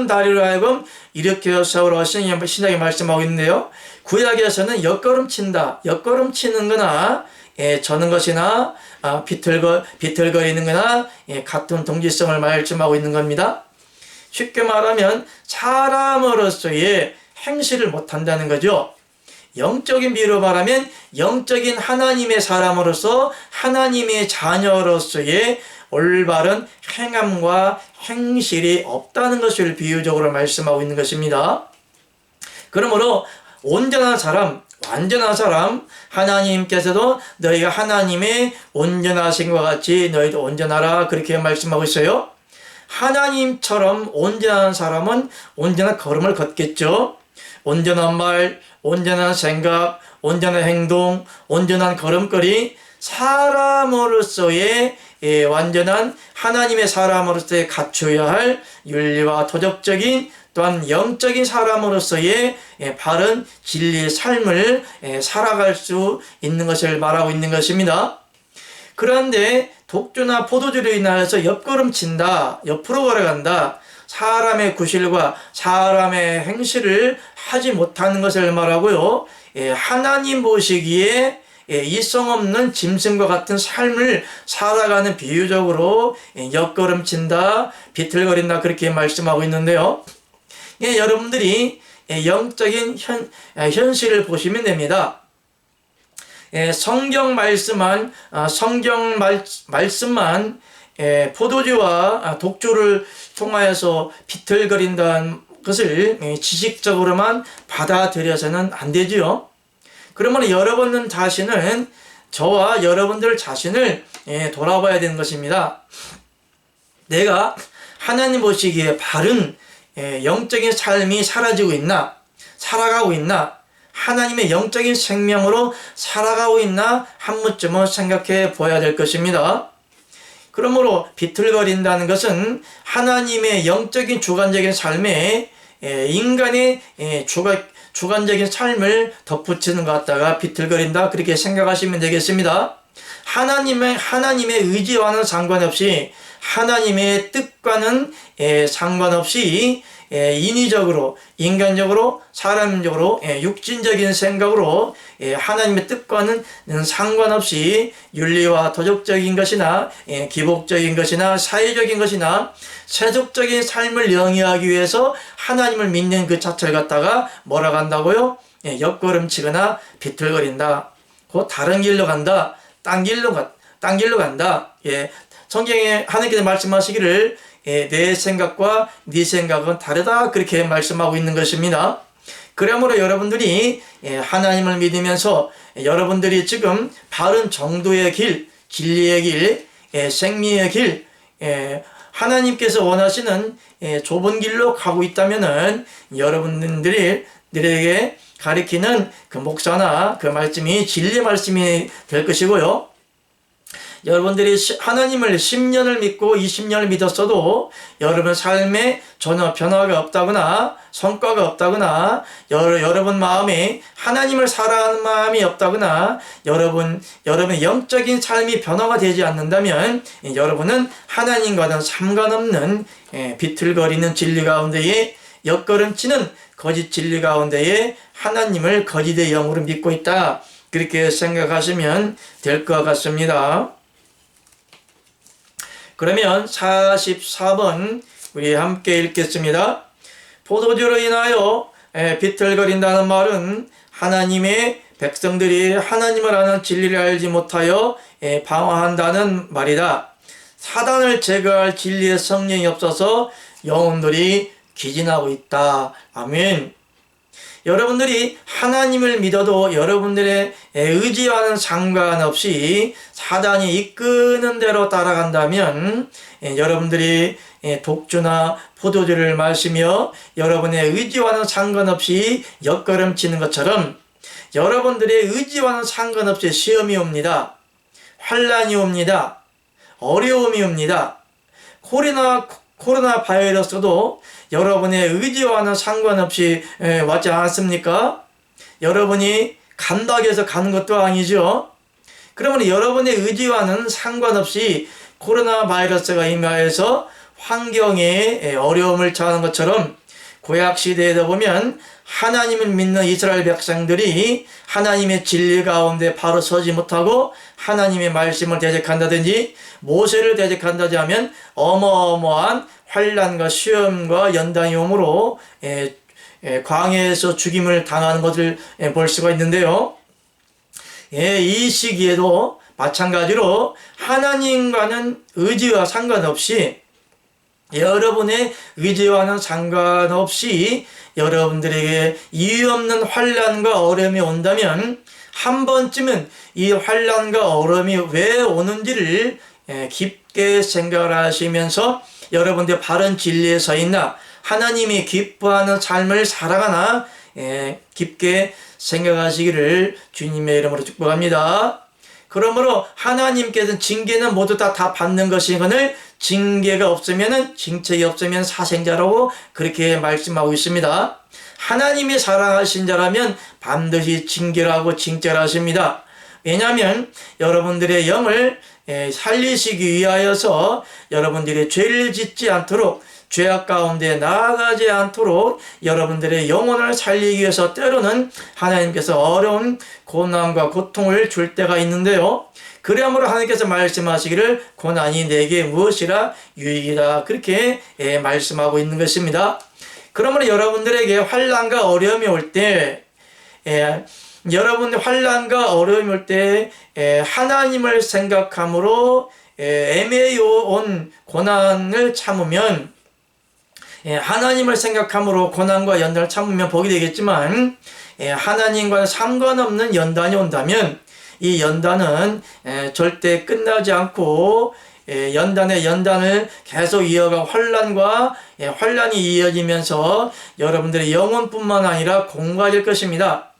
다리로 하여금 일으켜 세우라 신약이 말씀하고 있는데요. 구약에서는 옆걸음친다. 옆걸음치는 거나 저는 것이나 비틀거리는 거나 같은 동질성을 말씀하고 있는 겁니다. 쉽게 말하면 사람으로서의 행실을 못한다는 거죠. 영적인 비유로 말하면 영적인 하나님의 사람으로서 하나님의 자녀로서의 올바른 행함과 행실이 없다는 것을 비유적으로 말씀하고 있는 것입니다. 그러므로 온전한 사람, 완전한 사람, 하나님께서도 너희가 하나님의 온전하신 것 같이 너희도 온전하라. 그렇게 말씀하고 있어요. 하나님처럼 온전한 사람은 온전한 걸음을 걷겠죠. 온전한 말, 온전한 생각, 온전한 행동, 온전한 걸음걸이, 사람으로서의 완전한 하나님의 사람으로서의 갖춰야 할 윤리와 도덕적인 또한 영적인 사람으로서의 바른 진리의 삶을 살아갈 수 있는 것을 말하고 있는 것입니다. 그런데 독주나 포도주로 인하여서 옆걸음친다, 옆으로 걸어간다, 사람의 구실과 사람의 행실을 하지 못하는 것을 말하고요. 하나님 보시기에 이성 없는 짐승과 같은 삶을 살아가는 비유적으로 옆걸음친다, 비틀거린다 그렇게 말씀하고 있는데요. 여러분들이 영적인 현실을 보시면 됩니다. 성경 말씀만 포도주와 독주를 통하여서 비틀거린다는 것을 지식적으로만 받아들여서는 안 되지요. 그러면 여러분 자신은 저와 여러분들 자신을 돌아봐야 되는 것입니다. 내가 하나님 보시기에 바른 영적인 삶이 사라지고 있나, 살아가고 있나, 하나님의 영적인 생명으로 살아가고 있나 한 번쯤은 생각해 보아야 될 것입니다. 그러므로 비틀거린다는 것은 하나님의 영적인 주관적인 삶에 인간의 주관적인 삶을 덧붙이는 것 같다가 비틀거린다, 그렇게 생각하시면 되겠습니다. 하나님의 의지와는 상관없이, 하나님의 뜻과는 상관없이 인위적으로, 인간적으로, 사람적으로, 육신적인 생각으로 하나님의 뜻과는 상관없이 윤리와 도덕적인 것이나 기복적인 것이나 사회적인 것이나 세속적인 삶을 영위하기 위해서 하나님을 믿는 그 자체를 갖다가 뭐라고 한다고요? 옆걸음치거나 비틀거린다. 곧 다른 길로 간다. 딴 길로 간다. 성경에 하나님께서 말씀하시기를 내 생각과 네 생각은 다르다, 그렇게 말씀하고 있는 것입니다. 그러므로 여러분들이 하나님을 믿으면서 여러분들이 지금 바른 정도의 길, 진리의 길, 생명의 길, 하나님께서 원하시는 좁은 길로 가고 있다면은 여러분들에게 가리키는 그 목사나 그 말씀이 진리 말씀이 될 것이고요. 여러분들이 하나님을 10년을 믿고 20년을 믿었어도 여러분 삶에 전혀 변화가 없다거나 성과가 없다거나 여러분 마음에 하나님을 사랑하는 마음이 없다거나 여러분의 영적인 삶이 변화가 되지 않는다면 여러분은 하나님과는 상관없는 비틀거리는 진리 가운데에 옆걸음치는 거짓 진리 가운데에 하나님을 거짓의 영으로 믿고 있다, 그렇게 생각하시면 될 것 같습니다. 그러면 44번 우리 함께 읽겠습니다. 포도주로 인하여 비틀거린다는 말은 하나님의 백성들이 하나님을 아는 진리를 알지 못하여 방황한다는 말이다. 사단을 제거할 진리의 성령이 없어서 영혼들이 기진하고 있다. 아멘. 여러분들이 하나님을 믿어도 여러분들의 의지와는 상관없이 사단이 이끄는 대로 따라간다면 여러분들이 독주나 포도주를 마시며 여러분의 의지와는 상관없이 옆걸음치는 것처럼 여러분들의 의지와는 상관없이 시험이 옵니다. 환난이 옵니다. 어려움이 옵니다. 코로나 바이러스도 여러분의 의지와는 상관없이 왔지 않았습니까? 여러분이 간다고 해서 가는 것도 아니죠. 그러면 여러분의 의지와는 상관없이 코로나 바이러스가 임하여서 환경에 어려움을 처하는 것처럼 구약 시대에도 보면 하나님을 믿는 이스라엘 백성들이 하나님의 진리 가운데 바로 서지 못하고 하나님의 말씀을 대적한다든지 모세를 대적한다든지 하면 어마어마한 환난과 시험과 연단이 오므로 광야에서 죽임을 당하는 것을 볼 수가 있는데요. 이 시기에도 마찬가지로 하나님과는 의지와 상관없이 여러분의 의지와는 상관없이 여러분들에게 이유 없는 환난과 어려움이 온다면 한 번쯤은 이 환난과 어려움이 왜 오는지를 깊게 생각을 하시면서 여러분들 바른 진리에 서 있나, 하나님이 기뻐하는 삶을 살아가나 깊게 생각하시기를 주님의 이름으로 축복합니다. 그러므로 하나님께서는 징계는 모두 다 받는 것이거늘 징계가 없으면은, 징책이 없으면 사생자라고 그렇게 말씀하고 있습니다. 하나님이 사랑하신 자라면 반드시 징계를 하고 징계를 하십니다. 왜냐하면 여러분들의 영을 살리시기 위하여서 여러분들이 죄를 짓지 않도록, 죄악 가운데 나아가지 않도록 여러분들의 영혼을 살리기 위해서 때로는 하나님께서 어려운 고난과 고통을 줄 때가 있는데요. 그러므로 하나님께서 말씀하시기를 고난이 내게 무엇이라 유익이다, 그렇게 말씀하고 있는 것입니다. 그러므로 여러분들에게 환난과 어려움이 올 때, 여러분의 환난과 어려움이 올 때 하나님을 생각함으로 애매히 온 고난을 참으면, 하나님을 생각함으로 고난과 연단을 참으면 복이 되겠지만 하나님과 상관없는 연단이 온다면 이 연단은 절대 끝나지 않고 연단을 계속 이어가 환난이 이어지면서 여러분들의 영혼뿐만 아니라 공고해질 것입니다.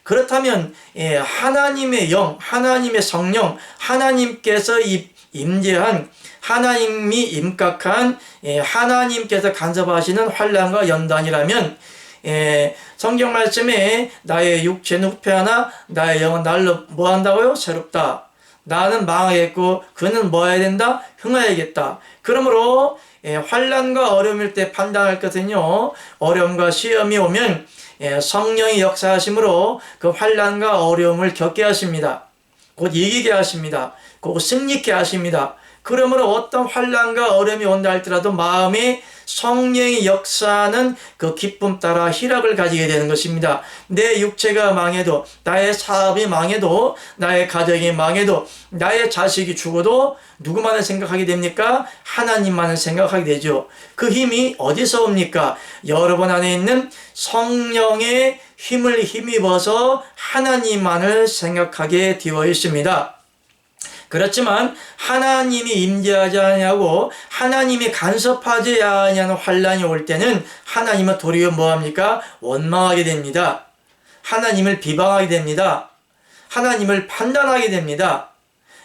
그렇다면 하나님의 영, 하나님의 성령, 하나님께서 임재한, 하나님이 임각한, 하나님께서 간섭하시는 환난과 연단이라면 성경 말씀에 나의 육체는 후패하나 나의 영은 날로 뭐 한다고요? 새롭다. 나는 망하겠고 그는 뭐 해야 된다? 흥하야겠다. 그러므로 환난과 어려움일 때 판단할 것은요, 어려움과 시험이 오면 성령이 역사하심으로 그 환난과 어려움을 겪게 하십니다. 곧 이기게 하십니다. 곧 승리케 하십니다. 그러므로 어떤 환난과 어려움이 온다 할지라도 마음에 성령의 역사하는 그 기쁨 따라 희락을 가지게 되는 것입니다. 내 육체가 망해도, 나의 사업이 망해도, 나의 가정이 망해도, 나의 자식이 죽어도 누구만을 생각하게 됩니까? 하나님만을 생각하게 되죠. 그 힘이 어디서 옵니까? 여러분 안에 있는 성령의 힘을 힘입어서 하나님만을 생각하게 되어 있습니다. 그렇지만 하나님이 임재하지 아니하고 하나님이 간섭하지 아니하는 환난이 올 때는 하나님은 도리어 뭐합니까? 원망하게 됩니다. 하나님을 비방하게 됩니다. 하나님을 판단하게 됩니다.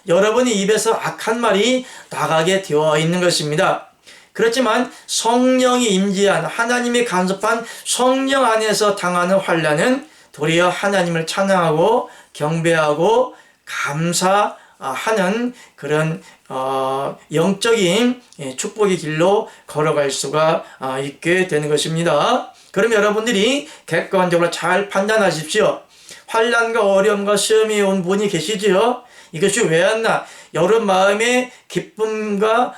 여러분의 입에서 악한 말이 나가게 되어 있는 것입니다. 그렇지만 성령이 임재한, 하나님이 간섭한 성령 안에서 당하는 환난은 도리어 하나님을 찬양하고 경배하고 감사하는 그런 영적인 축복의 길로 걸어갈 수가 있게 되는 것입니다. 그럼 여러분들이 객관적으로 잘 판단하십시오. 환난과 어려움과 시험이 온 분이 계시지요. 이것이 왜 왔나? 여러분 마음에 기쁨과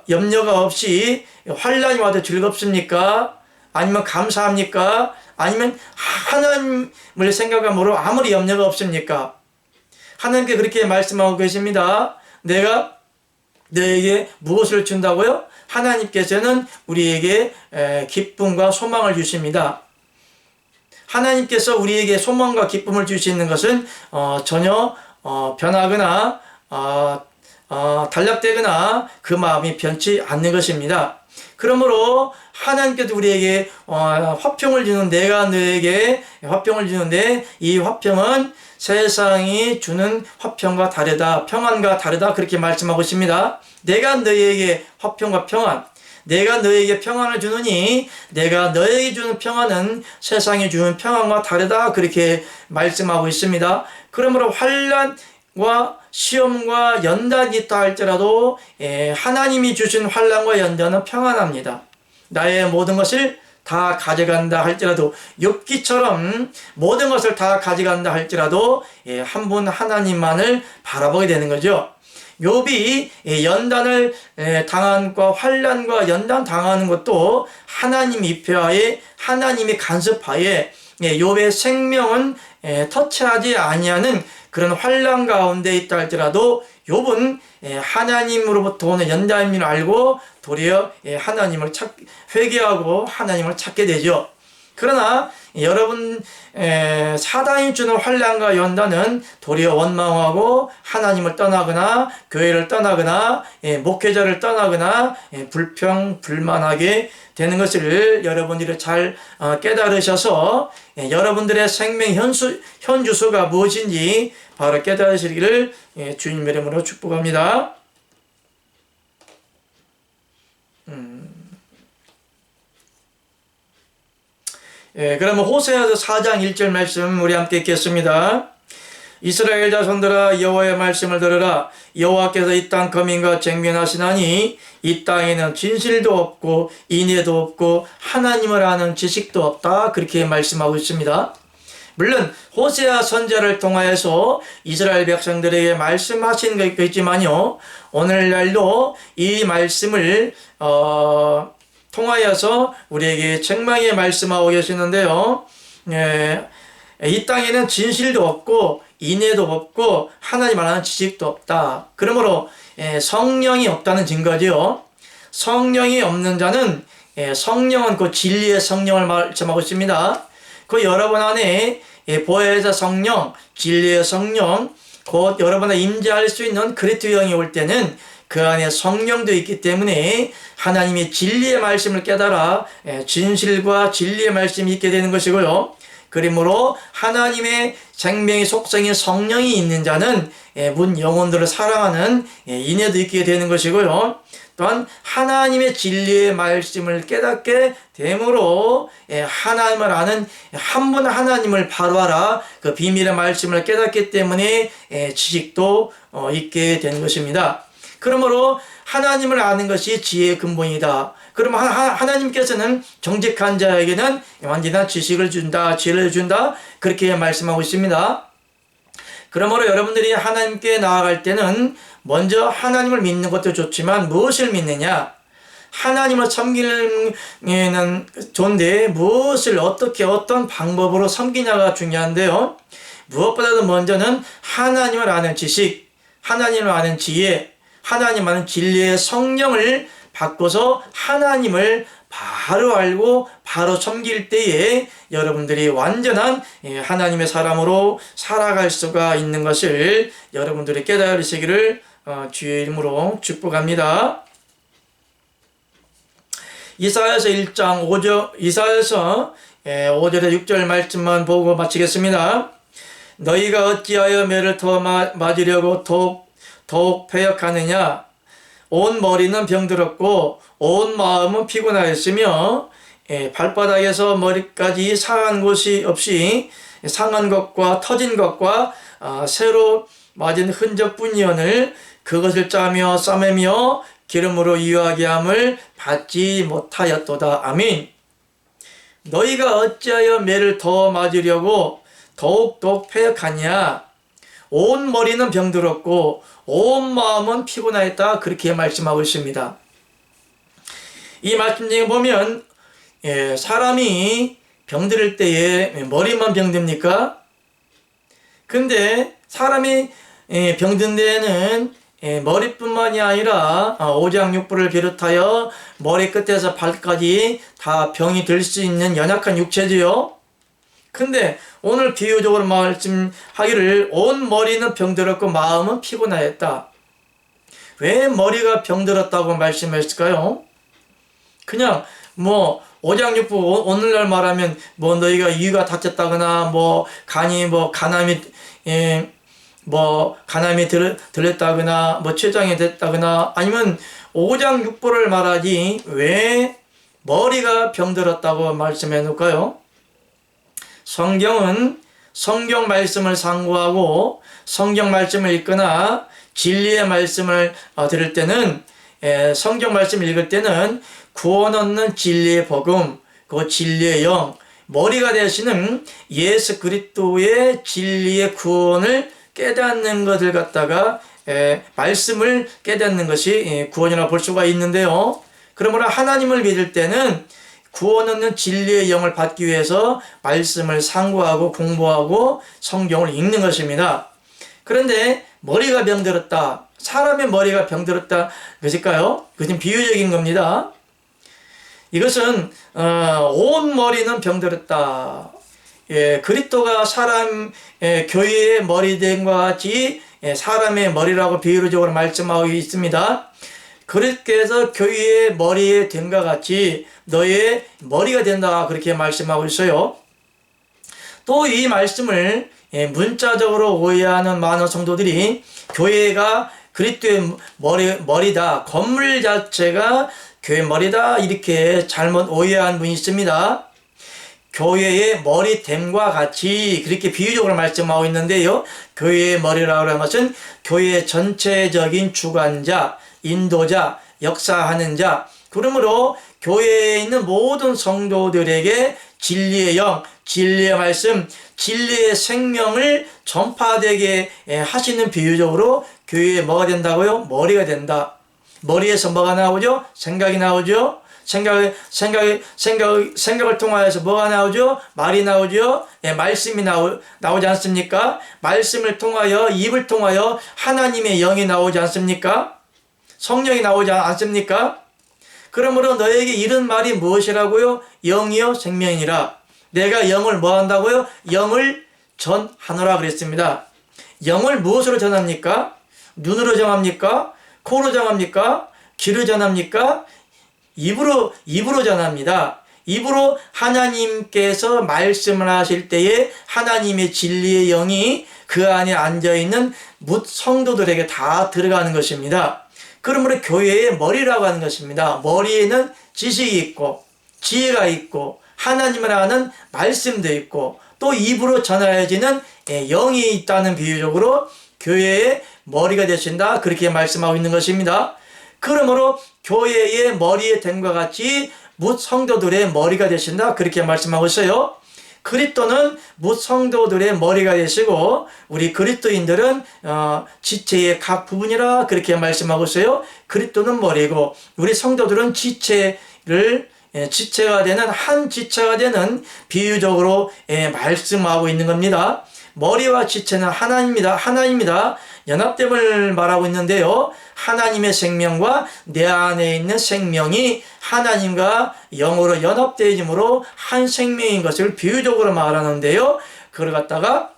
염려가 없이 환난이 와도 즐겁습니까? 아니면 감사합니까? 아니면 하나님을 생각함으로 아무리 염려가 없습니까? 하나님께 그렇게 말씀하고 계십니다. 내가 너에게 무엇을 준다고요? 하나님께서는 우리에게 기쁨과 소망을 주십니다. 하나님께서 우리에게 소망과 기쁨을 주시는 것은 전혀 변하거나 단락되거나 그 마음이 변치 않는 것입니다. 그러므로 하나님께서 우리에게 화평을 주는, 내가 너에게 화평을 주는데 이 화평은 세상이 주는 화평과 다르다, 평안과 다르다, 그렇게 말씀하고 있습니다. 내가 너에게 화평과 평안, 내가 너에게 평안을 주느니 내가 너에게 주는 평안은 세상이 주는 평안과 다르다, 그렇게 말씀하고 있습니다. 그러므로 환난과 시험과 연단이 있다 할지라도 하나님이 주신 환난과 연단은 평안합니다. 나의 모든 것을 다 가져간다 할지라도, 욥기처럼 모든 것을 다 가져간다 할지라도 한 분 하나님만을 바라보게 되는 거죠. 욥이 연단을 당한과 환난과 연단 당하는 것도 하나님 입회하에, 하나님이 간섭하에 욥의 생명은 터치하지 아니하는 그런 환난 가운데 있다 할지라도 욥은 하나님으로부터 오는 연단임을 알고 도리어 하나님을 회개하고 하나님을 찾게 되죠. 그러나 여러분 사단이 주는 환난과 연단은 도리어 원망하고 하나님을 떠나거나 교회를 떠나거나 목회자를 떠나거나 불평불만하게 되는 것을 여러분들이 잘 깨달으셔서 여러분들의 생명 현주소가 무엇인지 바로 깨달으시기를 주님 이름으로 축복합니다. 그러면 호세아서 4장 1절 말씀 우리 함께 읽겠습니다. 이스라엘 자손들아, 여호와의 말씀을 들으라. 여호와께서 이 땅 거민과 쟁변하시나니 이 땅에는 진실도 없고 인애도 없고 하나님을 아는 지식도 없다, 그렇게 말씀하고 있습니다. 물론 호세아 선지자를 통하여서 이스라엘 백성들에게 말씀하신 것도 있지만요, 오늘날도 이 말씀을 통하여서 우리에게 책망에 말씀하고 계시는데요. 이 땅에는 진실도 없고 인애도 없고 하나님 알아는 지식도 없다. 그러므로 성령이 없다는 증거죠. 성령이 없는 자는, 성령은 그 진리의 성령을 말씀하고 있습니다. 그 여러분 안에 보혜사 성령, 진리의 성령, 곧 여러분의 임재할 수 있는 그리스도 영이 올 때는 그 안에 성령도 있기 때문에 하나님이 진리의 말씀을 깨달아 진실과 진리의 말씀이 있게 되는 것이고요. 그러므로 하나님의 생명의 속성인 성령이 있는 자는 문 영혼들을 사랑하는 인애도 있게 되는 것이고요. 또한 하나님의 진리의 말씀을 깨닫게 됨으로 하나님을 아는 한 분 하나님을 바로 알아 그 비밀의 말씀을 깨닫기 때문에 지식도 있게 되는 것입니다. 그러므로 하나님을 아는 것이 지혜의 근본이다. 그러면 하나님께서는 정직한 자에게는 완전한 지식을 준다, 지혜를 준다, 그렇게 말씀하고 있습니다. 그러므로 여러분들이 하나님께 나아갈 때는 먼저 하나님을 믿는 것도 좋지만 무엇을 믿느냐? 하나님을 섬기는 좋은데 무엇을 어떻게 어떤 방법으로 섬기냐가 중요한데요. 무엇보다도 먼저는 하나님을 아는 지식, 하나님을 아는 지혜, 하나님 아는 진리의 성령을 받고서 하나님을 바로 알고 바로 섬길 때에 여러분들이 완전한 하나님의 사람으로 살아갈 수가 있는 것을 여러분들이 깨달으시기를 주의 이름으로 축복합니다. 이사야서 1장 5절, 이사야서 5절에 6절 말씀만 보고 마치겠습니다. 너희가 어찌하여 매를 더 맞으려고 더욱 패역하느냐? 온 머리는 병들었고 온 마음은 피곤하였으며 발바닥에서 머리까지 상한 곳이 없이 상한 것과 터진 것과 새로 맞은 흔적뿐이오늘 그것을 짜며 싸매며 기름으로 유하게 함을 받지 못하였도다. 아멘. 너희가 어찌하여 매를 더 맞으려고 더욱 패역하냐? 온 머리는 병들었고 온 마음은 피곤하였다. 그렇게 말씀하고 있습니다. 이 말씀 중에 보면 사람이 병들 때에 머리만 병듭니까? 근데 사람이 병든 데에는 머리뿐만이 아니라 오장육부를 비롯하여 머리 끝에서 발까지 다 병이 들 수 있는 연약한 육체지요. 근데 오늘 비유적으로 말씀하기를 온 머리는 병들었고 마음은 피곤하였다. 왜 머리가 병들었다고 말씀했을까요? 그냥 오장육부 오늘날 말하면 너희가 이가 다쳤다거나 간이 간암이 들렸다거나 췌장이 됐다거나 아니면 오장육부를 말하지 왜 머리가 병들었다고 말씀해 놓을까요? 성경은 성경 말씀을 상고하고 성경 말씀을 읽거나 진리의 말씀을 들을 때는 성경 말씀을 읽을 때는 구원 얻는 진리의 복음, 그 진리의 영, 머리가 되시는 예수 그리스도의 진리의 구원을 깨닫는 것을 갖다가 말씀을 깨닫는 것이 구원이라고 볼 수가 있는데요. 그러므로 하나님을 믿을 때는 구원 얻는 진리의 영을 받기 위해서 말씀을 상고하고 공부하고 성경을 읽는 것입니다. 그런데 머리가 병들었다. 사람의 머리가 병들었다. 그것일까요? 그것은 비유적인 겁니다. 이것은 온 머리는 병들었다. 그리스도가 교회의 머리됨과 같이 사람의 머리라고 비유적으로 말씀하고 있습니다. 그렇게 해서 교회의 머리에 됨과 같이 너의 머리가 된다. 그렇게 말씀하고 있어요. 또 이 말씀을 문자적으로 오해하는 많은 성도들이 교회가 그리스도의 머리다. 건물 자체가 교회 머리다. 이렇게 잘못 오해한 분이 있습니다. 교회의 머리됨과 같이 그렇게 비유적으로 말씀하고 있는데요. 교회의 머리라고 하는 것은 교회의 전체적인 주관자, 인도자, 역사하는 자. 그러므로 교회에 있는 모든 성도들에게 진리의 영, 진리의 말씀, 진리의 생명을 전파되게 하시는 비유적으로 교회에 뭐가 된다고요? 머리가 된다. 머리에서 뭐가 나오죠? 생각이 나오죠? 생각을 통하여서 뭐가 나오죠? 말이 나오죠? 말씀이 나오지 않습니까? 말씀을 통하여, 입을 통하여 하나님의 영이 나오지 않습니까? 성령이 나오지 않습니까? 그러므로 너에게 이런 말이 무엇이라고요? 영이요 생명이라. 내가 영을 뭐 한다고요? 영을 전하노라 그랬습니다. 영을 무엇으로 전합니까? 눈으로 전합니까? 코로 전합니까? 귀로 전합니까? 입으로 전합니다. 입으로 하나님께서 말씀을 하실 때에 하나님의 진리의 영이 그 안에 앉아있는 뭇 성도들에게 다 들어가는 것입니다. 그러므로 교회의 머리라고 하는 것입니다. 머리에는 지식이 있고 지혜가 있고 하나님을 아는 말씀도 있고 또 입으로 전하여지는 영이 있다는 비유적으로 교회의 머리가 되신다, 그렇게 말씀하고 있는 것입니다. 그러므로 교회의 머리에 됨과 같이 뭇 성도들의 머리가 되신다, 그렇게 말씀하고 있어요. 그리스도는 뭇 성도들의 머리가 되시고 우리 그리스도인들은 지체의 각 부분이라 그렇게 말씀하고 있어요. 그리스도는 머리고 우리 성도들은 지체가 되는 한 지체가 되는 비유적으로 말씀하고 있는 겁니다. 머리와 지체는 하나입니다. 연합됨을 말하고 있는데요. 하나님의 생명과 내 안에 있는 생명이 하나님과 영으로 연합되므로 한 생명인 것을 비유적으로 말하는데요. 그걸 갖다가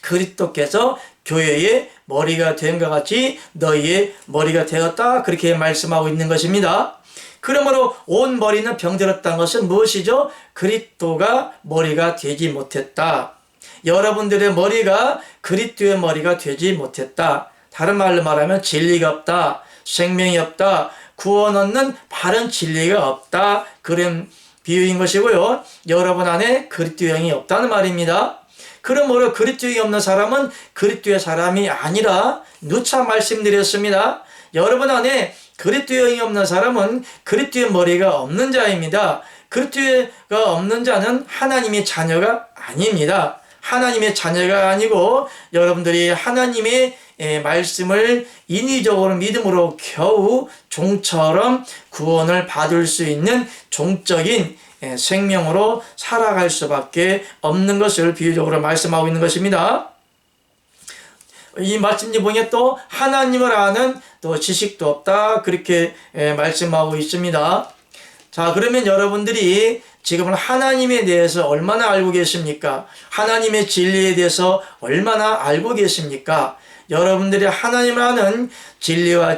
그리스도께서 교회의 머리가 된 것 같이 너희의 머리가 되었다, 그렇게 말씀하고 있는 것입니다. 그러므로 온 머리는 병들었다는 것은 무엇이죠? 그리스도가 머리가 되지 못했다. 여러분들의 머리가 그리스도의 머리가 되지 못했다. 다른 말로 말하면 진리가 없다, 생명이 없다, 구원 얻는 바른 진리가 없다, 그런 비유인 것이고요. 여러분 안에 그리스도의 영이 없다는 말입니다. 그러므로 그리스도의 영이 없는 사람은 그리스도의 사람이 아니라 누차 말씀드렸습니다. 여러분 안에 그리스도의 영이 없는 사람은 그리스도의 머리가 없는 자입니다. 그리스도가 없는 자는 하나님의 자녀가 아닙니다. 하나님의 자녀가 아니고 여러분들이 하나님의 말씀을 인위적으로 믿음으로 겨우 종처럼 구원을 받을 수 있는 종적인 생명으로 살아갈 수밖에 없는 것을 비유적으로 말씀하고 있는 것입니다. 이 말씀을 보니 또 하나님을 아는 또 지식도 없다, 그렇게 말씀하고 있습니다. 자, 그러면 여러분들이 지금은 하나님에 대해서 얼마나 알고 계십니까? 하나님의 진리에 대해서 얼마나 알고 계십니까? 여러분들이 하나님을 아는 진리와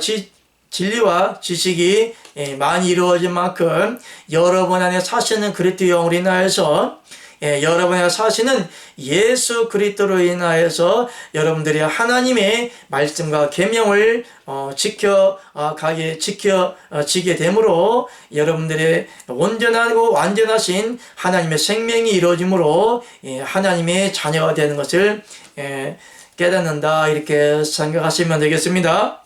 지식이 많이 이루어진 만큼 여러분 안에 사시는 그리스도의 영으로 인하여서 여러분 안에 사시는 예수 그리스도로 인하여서 여러분들이 하나님의 말씀과 계명을 지키게 되므로 여러분들의 온전하고 완전하신 하나님의 생명이 이루어지므로 하나님의 자녀가 되는 것을 깨닫는다, 이렇게 생각하시면 되겠습니다.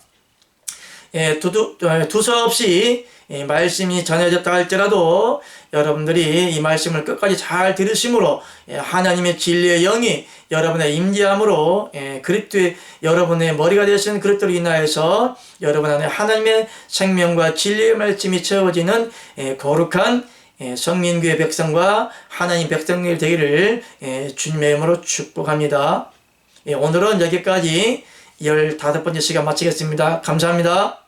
두서없이 말씀이 전해졌다 할지라도 여러분들이 이 말씀을 끝까지 잘 들으심으로 하나님의 진리의 영이 여러분의 임재함으로 그리스도의 여러분의 머리가 되시는 그리스도로 인하여서 여러분 안에 하나님의 생명과 진리의 말씀이 채워지는 거룩한 성민교회 백성과 하나님 백성들 되기를 주님의 이름으로 축복합니다. 오늘은 여기까지 15번째 시간 마치겠습니다. 감사합니다.